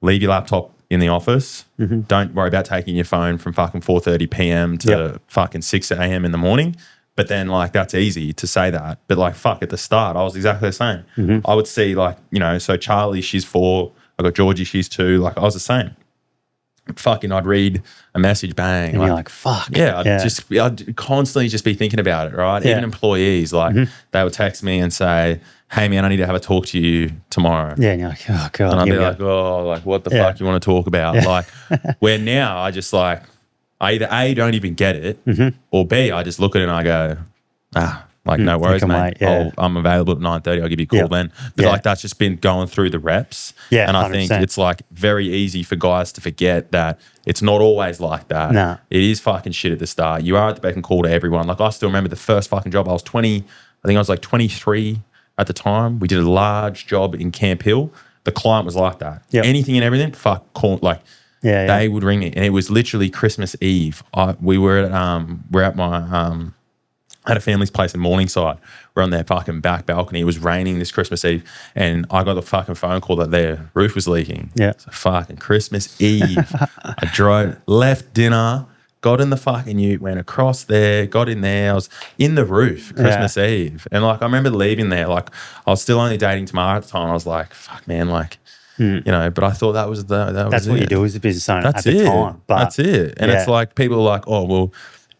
leave your laptop in the office. Don't worry about taking your phone from fucking 4:30 p.m. to fucking 6 a.m. in the morning. But then, like, that's easy to say that. But, like, fuck, at the start, I was exactly the same. I would see, like, so Charlie, she's 4. I got Georgie, she's 2. Like, I was the same. Fucking, I'd read a message, bang. And you're like, fuck. Yeah, I'd constantly just be thinking about it, right? Even employees, like, they would text me and say, hey, man, I need to have a talk to you tomorrow. Yeah, and you're like, oh, God. And I'd be like, what the fuck you want to talk about? Like, where now I just, like, I either A, don't even get it, or B, I just look at it and I go, no worries, mate. I'm available at 9:30. I'll give you a call then. But like that's just been going through the reps. Yeah, and I 100%. Think it's like very easy for guys to forget that it's not always like that. Nah. It is fucking shit at the start. You are at the beck and call to everyone. Like I still remember the first fucking job. I was 20, I think I was like 23 at the time. We did a large job in Camp Hill. The client was like that. Anything and everything, they would ring me, and it was literally Christmas Eve. We're at my I had a family's place in Morningside. We're on their fucking back balcony. It was raining this Christmas Eve, and I got the fucking phone call that their roof was leaking. Yeah, so fucking Christmas Eve. I drove, left dinner, got in the fucking ute, went across there, got in there. I was in the roof Christmas Eve, and like I remember leaving there. Like I was still only dating Tamara at the time. I was like, fuck, man, like. But I thought that was that's what you do as a business owner at the time. But that's it. And it's like people are like, oh, well,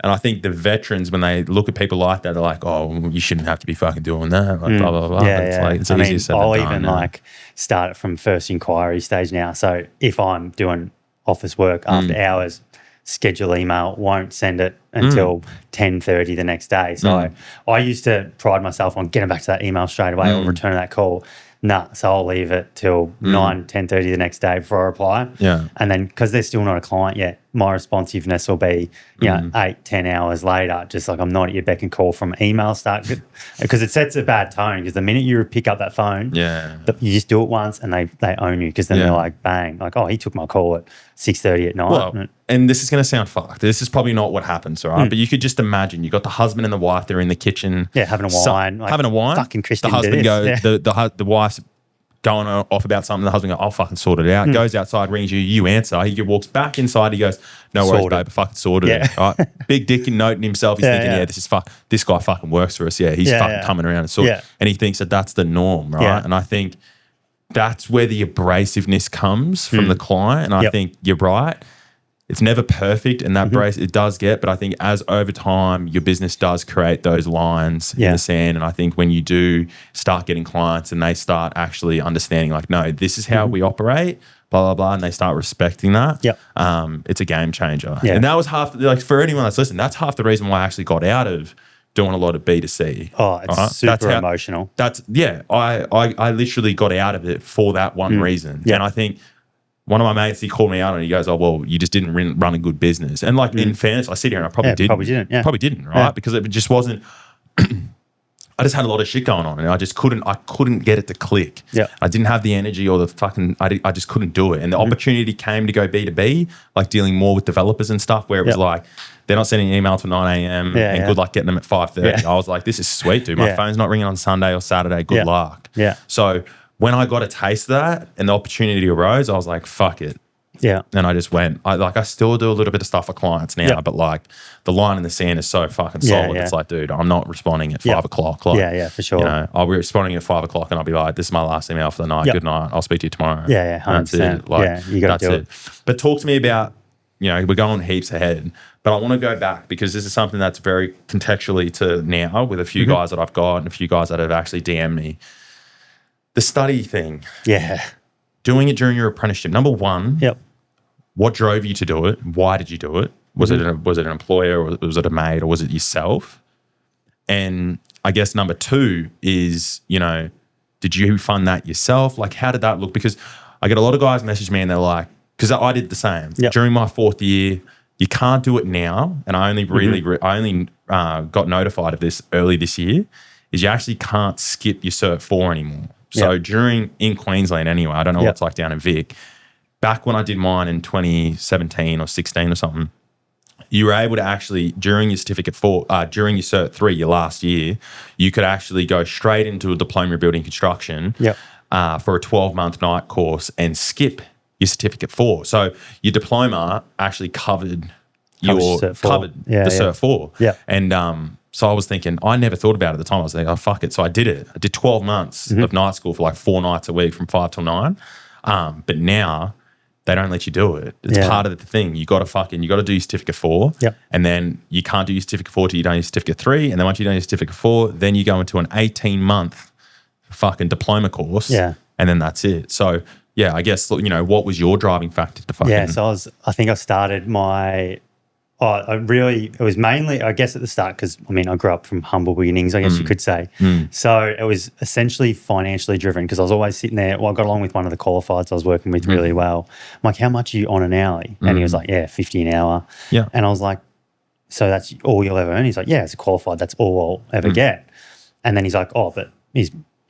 and I think the veterans, when they look at people like that, they're like, oh, you shouldn't have to be fucking doing that. Like, blah, blah, blah. It's easier said than done. I'll even like start it from first inquiry stage now. So if I'm doing office work after hours, schedule email, won't send it until 10:30 the next day. So I used to pride myself on getting back to that email straight away or returning that call. So I'll leave it till 10:30 the next day before I reply. Yeah. And then, because they're still not a client yet, my responsiveness will be, 8-10 hours later, just like I'm not at your beck and call from email start. Because it sets a bad tone, because the minute you pick up that phone, you just do it once and they own you, because then they're like, bang, like, oh, he took my call at 6:30 at night. Well, and this is going to sound fucked. This is probably not what happens, all right? But you could just imagine, you got the husband and the wife, they're in the kitchen. Yeah, having a wine. Fucking Christian. The husband goes, the wife's going off about something. The husband goes, I'll fucking sort it out. Goes outside, rings you answer. He walks back inside. He goes, no worries, babe, I fucking sorted it. Right? Big dick and noting himself. He's thinking, this guy fucking works for us. Yeah, he's fucking coming around and sorting. And he thinks that that's the norm, right? And I think that's where the abrasiveness comes from the client. And I think you're right. It's never perfect, and that brace it does get, but I think as over time, your business does create those lines in the sand. And I think when you do start getting clients and they start actually understanding, like, no, this is how we operate, blah, blah, blah, and they start respecting that, it's a game changer. Yeah. And that was like, for anyone that's listening, that's half the reason why I actually got out of doing a lot of B2C. Oh, it's super emotional. I literally got out of it for that one reason. And I think one of my mates, he called me out and he goes, oh, well, you just didn't run a good business. And like, in fairness, I sit here and I probably didn't, right? Because it just wasn't, I just had a lot of shit going on and I couldn't get it to click. Yeah. I didn't have the energy or the fucking, I just couldn't do it. And the opportunity came to go B2B, like dealing more with developers and stuff, where it was like, they're not sending an email till 9 a.m. and good luck getting them at 5:30. I was like, this is sweet, dude. My phone's not ringing on Sunday or Saturday. Good luck. Yeah. So when I got a taste of that and the opportunity arose, I was like, fuck it. Yeah. And I just went, I still do a little bit of stuff for clients now, but like the line in the sand is so fucking solid. It's like, dude, I'm not responding at 5 o'clock. Like, for sure. I'll be responding at 5 o'clock and I'll be like, this is my last email for the night. Good night. I'll speak to you tomorrow. 100%. That's it. Like, you got to do it. But talk to me about, we're going heaps ahead, but I want to go back because this is something that's very contextually to now with a few guys that I've got and a few guys that have actually DM'd me. The study thing. Yeah. Doing it during your apprenticeship. Number one. What drove you to do it? Why did you do it? Was it an employer, or was it a mate, or was it yourself? And I guess number two is, you know, did you fund that yourself? Like, how did that look? Because I get a lot of guys message me and they're like, because I did the same. Yep. During my 4th year, you can't do it now. And I only got notified of this early this year, is you actually can't skip your Cert 4 anymore. So in Queensland anyway, I don't know what it's like down in Vic, back when I did mine in 2017 or 16 or something, you were able to actually, during your Certificate 4, during your Cert 3, your last year, you could actually go straight into a Diploma of Building Construction for a 12-month night course and skip your Certificate 4. So your diploma actually covered the Cert 4. Yeah. And so I was thinking, I never thought about it at the time. I was like, oh, fuck it. So I did it. I did 12 months of night school for like 4 nights a week from 5 till 9. But now they don't let you do it. It's part of the thing. You got to do your Certificate 4. Yep. And then you can't do your Certificate 4 till you done your Certificate 3. And then once you've done your Certificate 4, then you go into an 18-month fucking diploma course. Yeah. And then that's it. So, yeah, I guess, you know, what was your driving factor to fucking... Yeah, so I think I started my... it was mainly, I guess, at the start, because, I mean, I grew up from humble beginnings, I guess you could say. So it was essentially financially driven, because I was always sitting there. Well, I got along with one of the qualifieds I was working with really well. I'm like, how much are you on an hourly? And he was like, yeah, 50 an hour. Yeah. And I was like, so that's all you'll ever earn? He's like, yeah, as a qualified, that's all I'll ever get. And then he's like, oh, but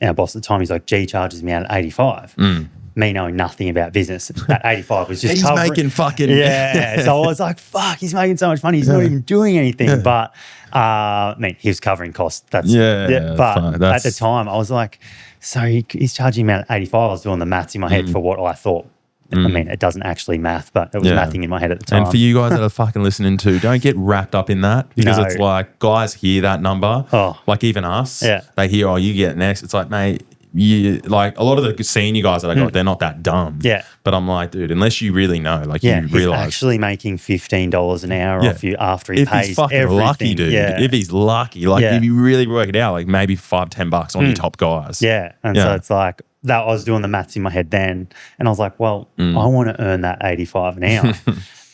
our boss at the time, he's like, G charges me out at 85. Me knowing nothing about business, that 85 was just he's making fucking... Yeah. So I was like, fuck, he's making so much money. He's not even doing anything. Yeah. But, I mean, he was covering costs. But at the time, I was like, so he's charging me out at 85. I was doing the maths in my head for what I thought. I mean, it doesn't actually math, but it was mathing in my head at the time. And for you guys that are fucking listening to, don't get wrapped up in that, because it's like, guys hear that number, like even us, they hear, oh, you get next. It's like, mate, like a lot of the senior guys that I got, they're not that dumb. Yeah. But I'm like, dude, unless you really know, like you realize. He's actually making $15 an hour off you after he pays he's fucking everything. Lucky, dude. Yeah. If he's lucky, like if you really work it out, like maybe $5-10 on your top guys. Yeah. And so it's like, that I was doing the maths in my head then, and I was like, well, I want to earn that 85 an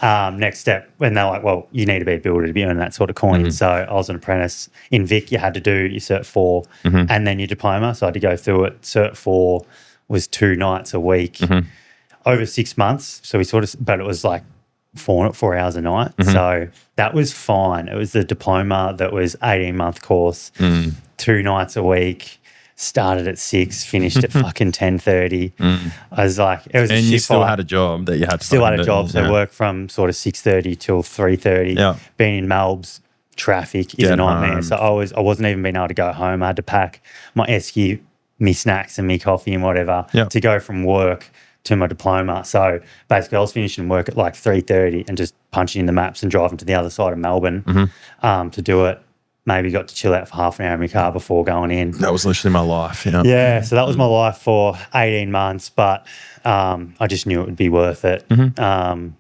hour. Next step, when they're like, well, you need to be a builder to be earning that sort of coin. So I was an apprentice. In Vic, you had to do your Cert 4 and then your diploma. So I had to go through it. Cert 4 was 2 nights a week over 6 months. So but it was like 4 hours a night. So that was fine. It was the diploma that was 18-month course, 2 nights a week. Started at 6, finished at fucking 10:30. I was like, it was. And you still had a job that you had to still had a job. So work from sort of 6:30 till 3:30. Yeah. Being in Melbourne's traffic is a nightmare. Home. So I wasn't even being able to go home. I had to pack my esky, me snacks and me coffee and whatever to go from work to my diploma. So basically, I was finishing work at like 3:30 and just punching in the maps and driving to the other side of Melbourne to do it. Maybe got to chill out for half an hour in my car before going in. That was literally my life, Yeah, so that was my life for 18 months, but I just knew it would be worth it.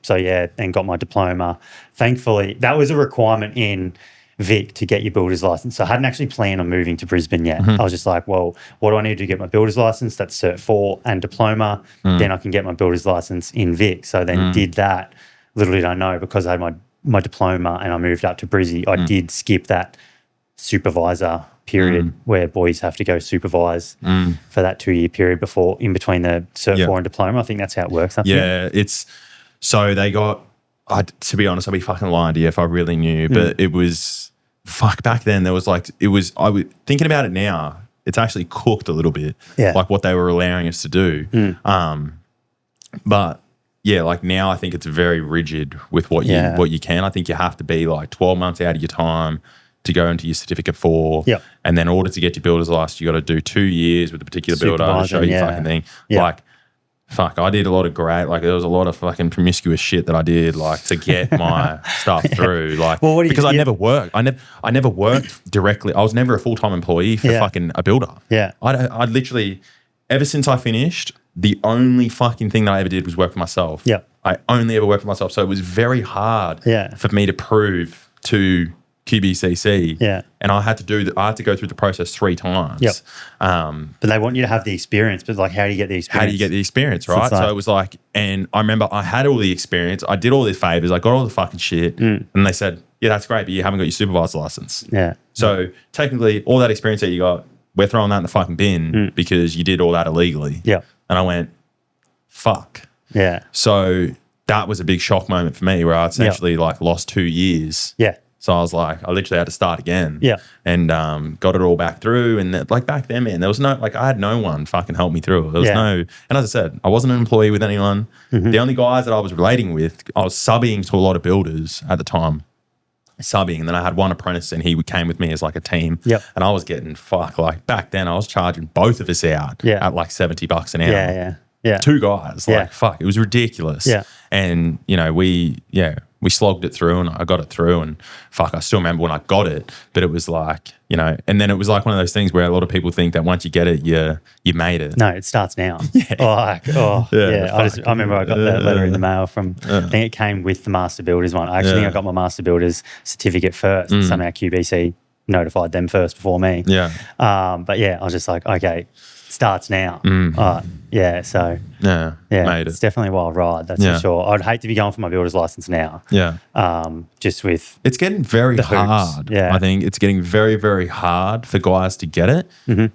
So, yeah, and got my diploma. Thankfully, that was a requirement in Vic to get your builder's license. So I hadn't actually planned on moving to Brisbane yet. I was just like, well, what do I need to get my builder's license? That's Cert 4 and diploma. Then I can get my builder's license in Vic. So then did that. Little did I know, because I had my diploma and I moved up to Brizzy, I did skip that supervisor period where boys have to go supervise for that 2-year period in between the Cert 4 and diploma. I think that's how it works. It's so they got, to be honest, I'd be fucking lying to you if I really knew, but it was, back then there was like, thinking about it now, it's actually cooked a little bit, like what they were allowing us to do. But yeah, like now I think it's very rigid with what you can. I think you have to be like 12 months out of your time to go into your Certificate 4. And then in order to get your builder's license, you got to do 2 years with a particular builder to show you fucking thing. Like, I did a lot of there was a lot of fucking promiscuous shit that I did, like, to get my stuff through. Like, because I never worked. I never worked directly. I was never a full-time employee for fucking a builder. I literally, ever since I finished, the only fucking thing that I ever did was work for myself. I only ever worked for myself. So it was very hard for me to prove to QBCC. And I had to go through the process 3 times. But they want you to have the experience, but like, how do you get the experience? How do you get the experience, right? So it was like, and I remember I had all the experience. I did all these favors. I got all the fucking shit. And they said, yeah, that's great, but you haven't got your supervisor license. Yeah. So technically, all that experience that you got, we're throwing that in the fucking bin because you did all that illegally. Yeah. And I went, fuck. Yeah. So that was a big shock moment for me where I essentially like lost 2 years. Yeah. So I was like, I literally had to start again. Yeah. And got it all back through. And like back then, man, there was no, like I had no one fucking help me through it. There was no, and as I said, I wasn't an employee with anyone. The only guys that I was relating with, I was subbing to a lot of builders at the time. Subbing, and then I had one apprentice and he came with me as like a team. Yep. And I was getting like back then I was charging both of us out at like $70 an hour. Yeah. 2 guys, like fuck, it was ridiculous. Yeah. And you know, we slogged it through and I got it through and fuck, I still remember when I got it, but it was like, you know, and then it was like one of those things where a lot of people think that once you get it, you made it. No, it starts now. I remember I got that letter in the mail from, I think it came with the Master Builders one. I actually think I got my Master Builders certificate first. Somehow QBC notified them first before me. Yeah. But yeah, I was just like, okay, starts now. So made it's it. definitely a wild ride, that's for sure. I'd hate to be going for my builder's license now. Just with it's getting very hard. I think it's getting very, very hard for guys to get it.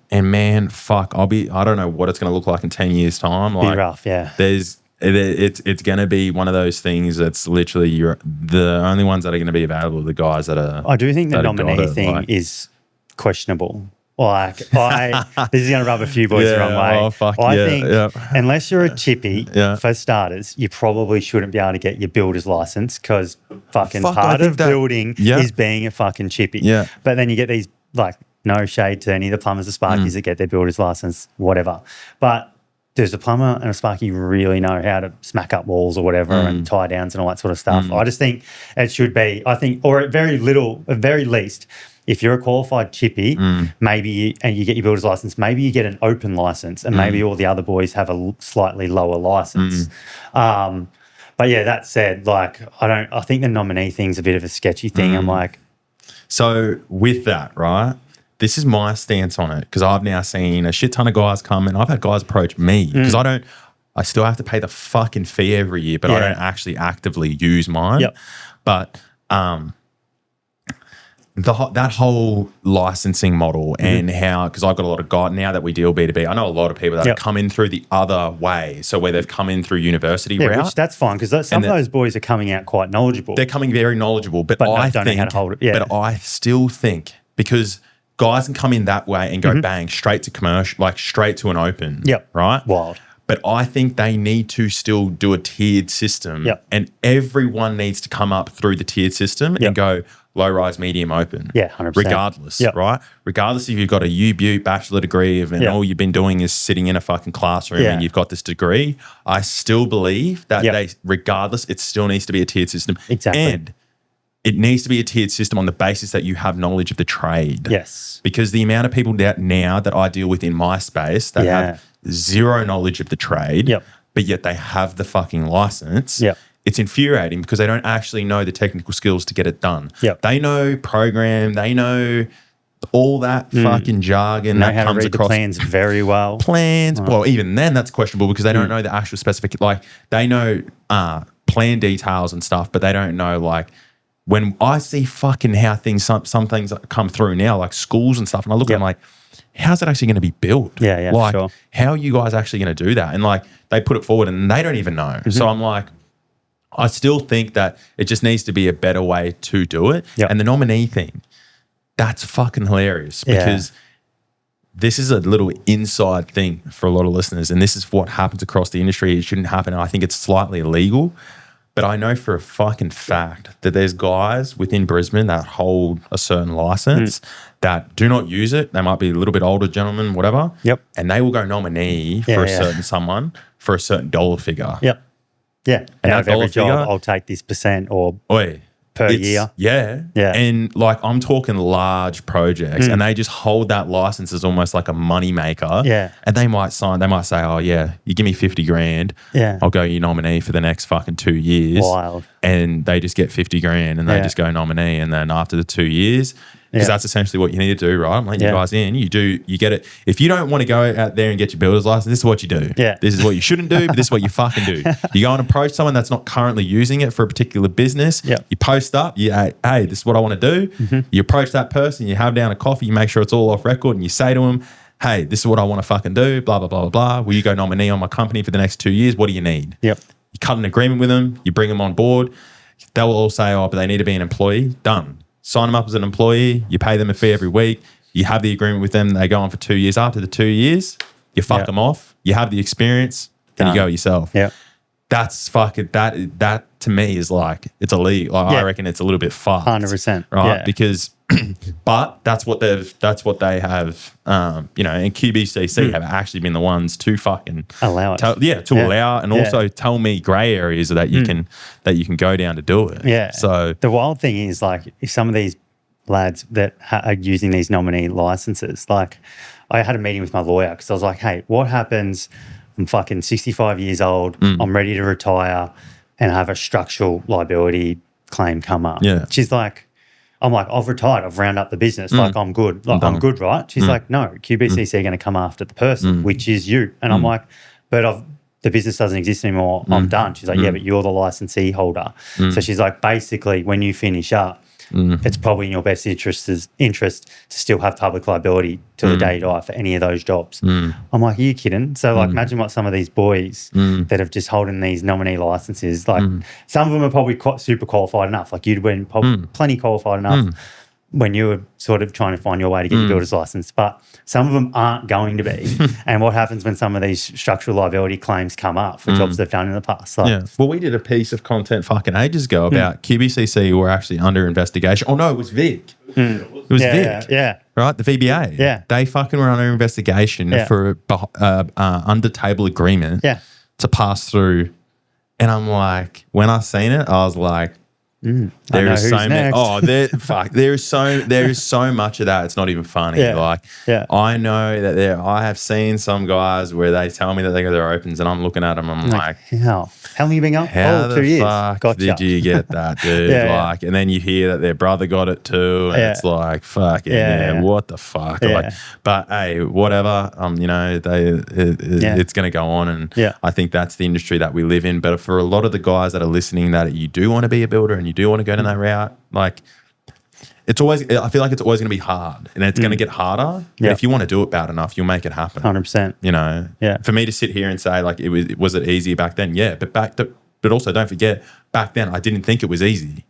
And man, fuck, I don't know what it's going to look like in 10 years time. Like, be rough. It's going to be one of those things that's literally the only ones that are going to be available are the guys that are. I do think the nominee thing is questionable. Like, this is going to rub a few boys the wrong way. I think unless you're a chippy, for starters, you probably shouldn't be able to get your builder's license because part of building is being a fucking chippy. Yeah. But then you get these, like, no shade to any of the plumbers or sparkies that get their builder's license, whatever. But does a plumber and a sparky really know how to smack up walls or whatever and tie downs and all that sort of stuff? I just think it should be, or at very least, if you're a qualified chippy, maybe and you get your builder's license, maybe you get an open license and maybe all the other boys have a slightly lower license. But yeah, that said, like, I think the nominee thing's a bit of a sketchy thing. I'm like. So with that, right, this is my stance on it because I've now seen a shit ton of guys come and I've had guys approach me because I still have to pay the fucking fee every year, but I don't actually actively use mine. But that whole licensing model and how, because I've got a lot of guys now that we deal B2B, I know a lot of people that have come in through the other way. So where they've come in through university route. Which that's fine because some of those boys are coming out quite knowledgeable. They're coming very knowledgeable, but I don't know how to hold it. Yeah. But I still think because guys can come in that way and go bang straight to commercial, like straight to an open. Right? Wild. But I think they need to still do a tiered system and everyone needs to come up through the tiered system and go low rise, medium, open. 100%. Regardless, right? Regardless if you've got a UBU bachelor degree and all you've been doing is sitting in a fucking classroom and you've got this degree, I still believe that regardless, it still needs to be a tiered system. Exactly. And it needs to be a tiered system on the basis that you have knowledge of the trade. Yes. Because the amount of people now that I deal with in my space that have zero knowledge of the trade, but yet they have the fucking license, it's infuriating because they don't actually know the technical skills to get it done. They know program, they know all that fucking jargon know that how comes to read across. The plans very well. Well, even then that's questionable because they don't know the actual specific, like they know plan details and stuff, but they don't know like, when I see fucking how things, some things come through now, like schools and stuff, and I look at them like, how's it actually going to be built? Like, how are you guys actually going to do that? And like, they put it forward and they don't even know. So I'm like, I still think that it just needs to be a better way to do it. And the nominee thing, that's fucking hilarious because this is a little inside thing for a lot of listeners, and this is what happens across the industry. It shouldn't happen. I think it's slightly illegal. But I know for a fucking fact that there's guys within Brisbane that hold a certain license that do not use it. They might be a little bit older gentlemen, whatever. And they will go nominee for a certain someone for a certain dollar figure. Yeah. And out of every job, I'll take this percent or per year. Yeah. And like I'm talking large projects and they just hold that license as almost like a money maker. And they might say, oh yeah, you give me 50 grand. I'll go your nominee for the next fucking 2 years. Wild. And they just get 50 grand and they just go nominee. And then after the 2 years, because that's essentially what you need to do, right? I'm letting you guys in. You get it. If you don't want to go out there and get your builder's license, this is what you do. Yeah. This is what you shouldn't do, but this is what you fucking do. You go and approach someone that's not currently using it for a particular business. Yeah. You post up, hey, this is what I want to do. You approach that person, you have down a coffee, you make sure it's all off record, and you say to them, hey, this is what I want to fucking do, blah, blah, blah, blah, blah. Will you go nominee on my company for the next 2 years? What do you need? Yep. You cut an agreement with them, you bring them on board. They'll all say, but they need to be an employee. Done. Sign them up as an employee. You pay them a fee every week. You have the agreement with them. They go on for 2 years. After the 2 years, you fuck them off. You have the experience. Then you go yourself. Yeah. That's fucking, that to me is like, it's illegal. Like, I reckon it's a little bit fucked. 100%. Right? Yeah. Because, but that's what they have, you know, and QBCC have actually been the ones to fucking allow it. Allow and also tell me grey areas that you can go down to do it. Yeah. So the wild thing is, like, if some of these lads that are using these nominee licenses, like, I had a meeting with my lawyer because I was like, hey, what happens? I'm fucking 65 years old. I'm ready to retire and have a structural liability claim come up. Yeah. She's like, I'm like, I've retired. I've rounded up the business. Like, I'm good. Like, I'm good, right? She's like, no, QBCC are going to come after the person, which is you. And I'm like, but the business doesn't exist anymore. I'm done. She's like, yeah, but you're the licensee holder. So she's like, basically, when you finish up, it's probably in your best interest to still have public liability till the day you die for any of those jobs. I'm like, are you kidding? So, like, imagine what some of these boys that have just holding these nominee licenses, like, some of them are probably super qualified enough. Like, you'd been plenty qualified enough when you were sort of trying to find your way to get your builder's license, but some of them aren't going to be. And what happens when some of these structural liability claims come up for jobs they've done in the past? Like, well, we did a piece of content fucking ages ago about QBCC were actually under investigation. Oh, no, it was Vic. It was Vic. Yeah. Right? The VBA. Yeah. They fucking were under investigation for under table agreement to pass through. And I'm like, when I seen it, I was like, there is so many. Oh, there is so much of that. It's not even funny. I know that I have seen some guys where they tell me that they got their opens, and I'm looking at them. I'm like, how long have you been up? How the 2 years. Fuck did you get that, dude? Like, and then you hear that their brother got it too, and it's like, fuck what the fuck? Like, but hey, whatever. You know, it's going to go on, and I think that's the industry that we live in. But for a lot of the guys that are listening, that you do want to be a builder and you do want to go down that route, like, I feel like it's always going to be hard, and it's going to get harder. But if you want to do it bad enough, you'll make it happen. 100%. You know, for me to sit here and say like was it easy back then? Yeah, but also don't forget, back then I didn't think it was easy.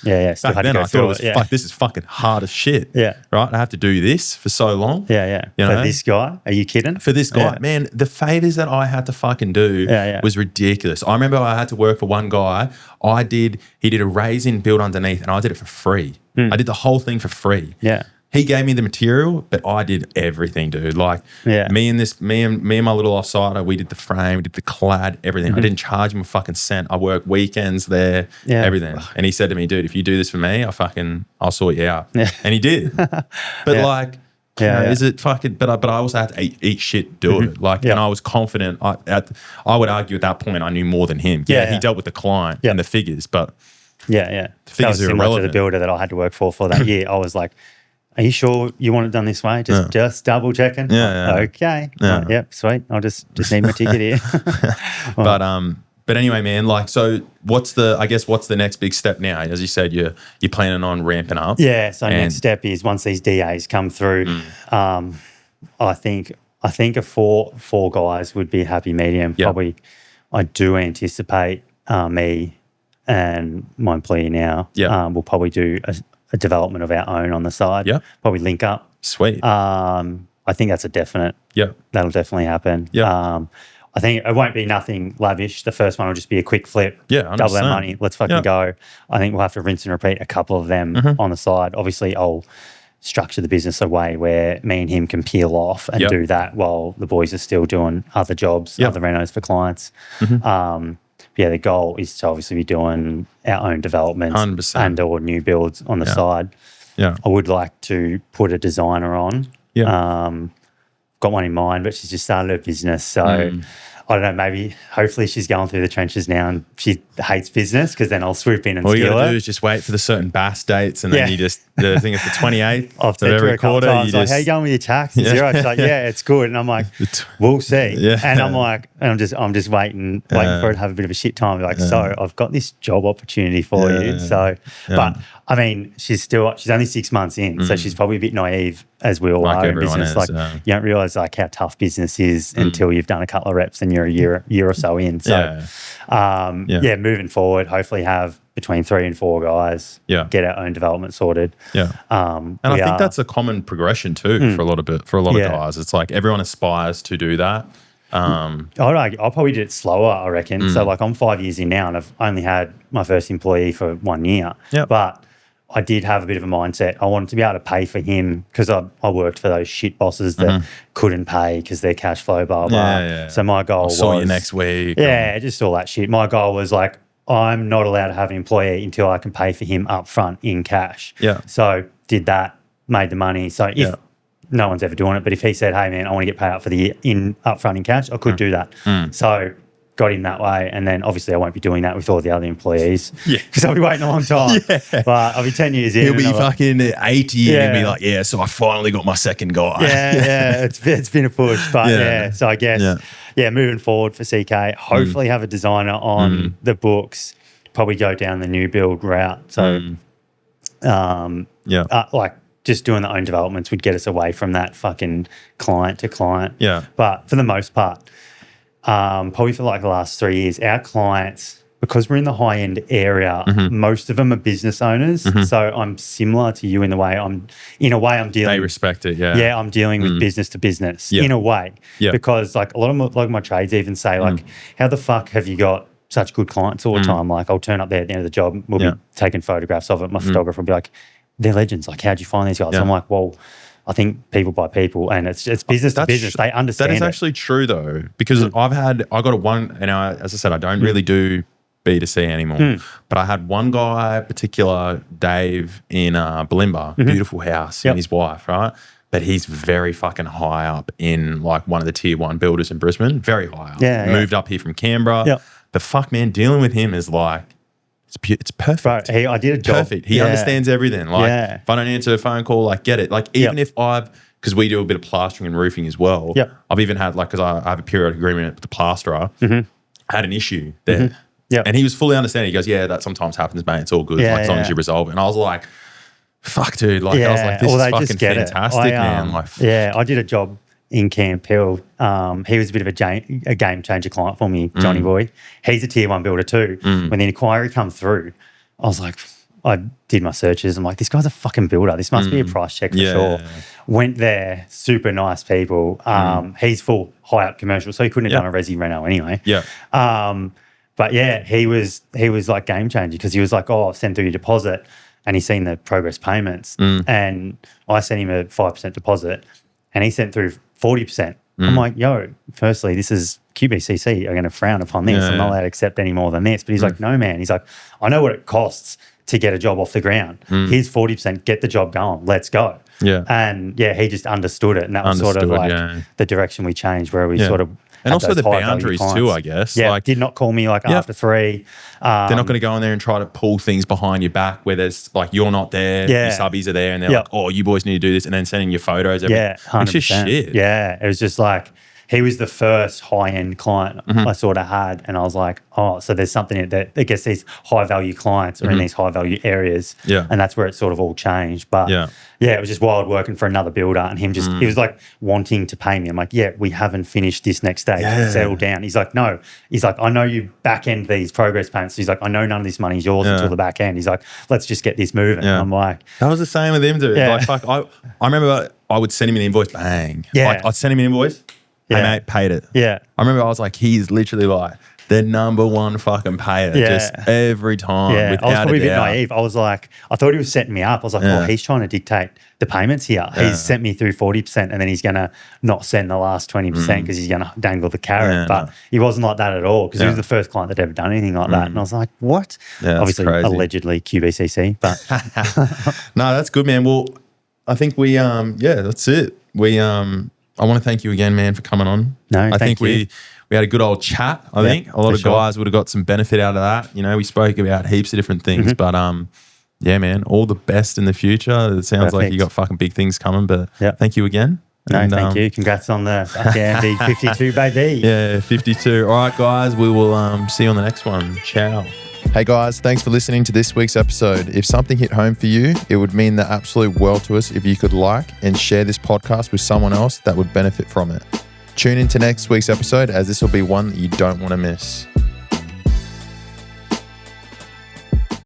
Back then I thought it was fuck. This is fucking hard as shit. Right, I have to do this for so long. You know? For this guy, are you kidding? For this guy, man, the favors that I had to fucking do was ridiculous. I remember I had to work for one guy. He did a raise-in build underneath, and I did it for free. I did the whole thing for free. He gave me the material, but I did everything, dude. Like me and my little offsider, we did the frame, we did the clad, everything. I didn't charge him a fucking cent. I worked weekends there, everything. And he said to me, dude, if you do this for me, I'll sort you out. And he did. But like, you know, is it fucking? But I also had to eat shit, do it. Like, and I was confident. I would argue at that point I knew more than him. He dealt with the client and the figures, but the figures are similar irrelevant. to the builder that I had to work for that year. I was like, are you sure you want it done this way? Just double checking. Okay. Yep. Sweet. I'll just need my ticket here. But anyway, man, like, so what's the next big step now? As you said, you're planning on ramping up. Yeah. So next step is once these DAs come through, I think a four guys would be a happy medium. Probably, I do anticipate me and my employee now will probably do a development of our own on the side. Probably link up. Sweet. I think that's a definite. That'll definitely happen. I think it won't be nothing lavish. The first one will just be a quick flip. Double that money. Let's fucking go. I think we'll have to rinse and repeat a couple of them on the side. Obviously, I'll structure the business a way where me and him can peel off and do that while the boys are still doing other jobs, other renos for clients. The goal is to obviously be doing our own developments 100%. and or new builds on the side. I would like to put a designer on. Got one in mind, but she's just started her business. So I don't know, maybe hopefully she's going through the trenches now and she hates business, because then I'll swoop in and all steal you got to her. do is just wait for the certain BAS dates, and then you just, I think it's the 28th I've of said to her every a couple quarter. times, like, how you going with your tax? And zero. She's like, yeah, it's good. And I'm like, we'll see. Yeah. And I'm like, I'm just waiting for her to have a bit of a shit time. Like, so I've got this job opportunity for you. So, but I mean, she's only 6 months in, so she's probably a bit naive, as we all Like are in business. is, you don't realize like how tough business is until you've done a couple of reps and you're a year or so in. So, moving forward, hopefully have between 3 and 4 guys. Get our own development sorted. Yeah. And I think that's a common progression too for a lot of guys. It's like everyone aspires to do that. I'll probably do it slower, I reckon. So like I'm 5 years in now, and I've only had my first employee for 1 year. But I did have a bit of a mindset. I wanted to be able to pay for him, because I worked for those shit bosses that couldn't pay because their cash flow, blah, blah. So my goal was... saw you next week. Yeah, just all that shit. My goal was like, I'm not allowed to have an employee until I can pay for him up front in cash. So did that, made the money. So if no one's ever doing it, but if he said, hey, man, I want to get paid up for the year up front in cash, I could do that. So got him that way. And then obviously I won't be doing that with all the other employees. Because I'll be waiting a long time. But I'll be 10 years in. He'll be fucking 80 and he'll be like, so I finally got my second guy. It's been a push. But so I guess, moving forward for CK, hopefully have a designer on the books, probably go down the new build route. So, like just doing the own developments would get us away from that fucking client to client. But for the most part, probably for like the last 3 years, our clients, because we're in the high-end area, most of them are business owners. So I'm similar to you in the way I'm dealing. They respect it, I'm dealing with business to business in a way. Because like a lot of my trades even say like, how the fuck have you got such good clients all the time? Like I'll turn up there at the end of the job, we'll be taking photographs of it. My photographer will be like, they're legends. Like, how'd you find these guys? I'm like, well, I think people buy people, and it's business to business. They understand. That is actually true though, because I got a one, and as I said, I don't really do B2C anymore, but I had one guy, particular Dave in Balimba, beautiful house, and his wife, right? But he's very fucking high up in like one of the tier 1 builders in Brisbane, very high up. Moved up here from Canberra. But fuck, man, dealing with him is like, it's perfect. Right. Hey, I did a job. Perfect. He understands everything. Like, if I don't answer a phone call, like, get it. Like, even if because we do a bit of plastering and roofing as well. I've even had, like, because I have a periodic agreement with the plasterer, had an issue there. And he was fully understanding. He goes, that sometimes happens, mate. It's all good. Like, as long as you resolve it. And I was like, fuck, dude. Like, I was like, this is fucking fantastic, man. Like, I did a job in Camp Hill. He was a bit of a game changer client for me, Johnny Boy. He's a tier 1 builder too. When the inquiry come through, I was like, I did my searches. I'm like, this guy's a fucking builder. This must be a price check for sure. Went there, super nice people. He's full high up commercial, so he couldn't have done a resi reno anyway. But he was like game changer, because he was like, I'll send through your deposit, and he's seen the progress payments, and I sent him a 5% deposit, and he sent through 40%. I'm like, firstly, this is QBCC are going to frown upon this. I'm not allowed to accept any more than this. But he's like, no, man. He's like, I know what it costs to get a job off the ground. Here's 40%, get the job going. Let's go. And he just understood it. And that was sort of like the direction we changed, where we sort of and also the boundaries too, I guess. Like, did not call me like after 3. They're not going to go in there and try to pull things behind your back where there's like, you're not there, your subbies are there, and they're like, oh, you boys need to do this, and then sending your photos. 100%. It's just shit. It was just like, he was the first high-end client I sort of had, and I was like, oh, so there's something that I guess these high-value clients are in these high-value areas, and that's where it sort of all changed. But it was just wild working for another builder, and him just, he was like wanting to pay me. I'm like, we haven't finished this next stage. Settle down. He's like, no. He's like, I know you back-end these progress payments. He's like, I know none of this money's yours until the back end. He's like, let's just get this moving. And I'm like, that was the same with him, dude. Like, fuck, I remember I would send him an invoice, bang. Like, I'd send him an invoice. Hey, mate, paid it. I remember I was like, he's literally like the number one fucking payer just every time. I was probably a bit naive. I was like, I thought he was setting me up. I was like, oh, he's trying to dictate the payments here. He's sent me through 40%, and then he's going to not send the last 20% because he's going to dangle the carrot. But he wasn't like that at all, because he was the first client that ever done anything like that. And I was like, what? Obviously, crazy. Allegedly QBCC. But no, that's good, man. Well, I think we, that's it. I want to thank you again, man, for coming on. No, I think we had a good old chat. I think a lot of guys would have got some benefit out of that. You know, we spoke about heaps of different things, but yeah, man, all the best in the future. It sounds like you got fucking big things coming, but thank you again. No, thank you. Congrats on the Andy 52, baby. Yeah, 52. All right, guys, we will see you on the next one. Ciao. Hey guys, thanks for listening to this week's episode. If something hit home for you, it would mean the absolute world to us if you could like and share this podcast with someone else that would benefit from it. Tune into next week's episode, as this will be one that you don't want to miss.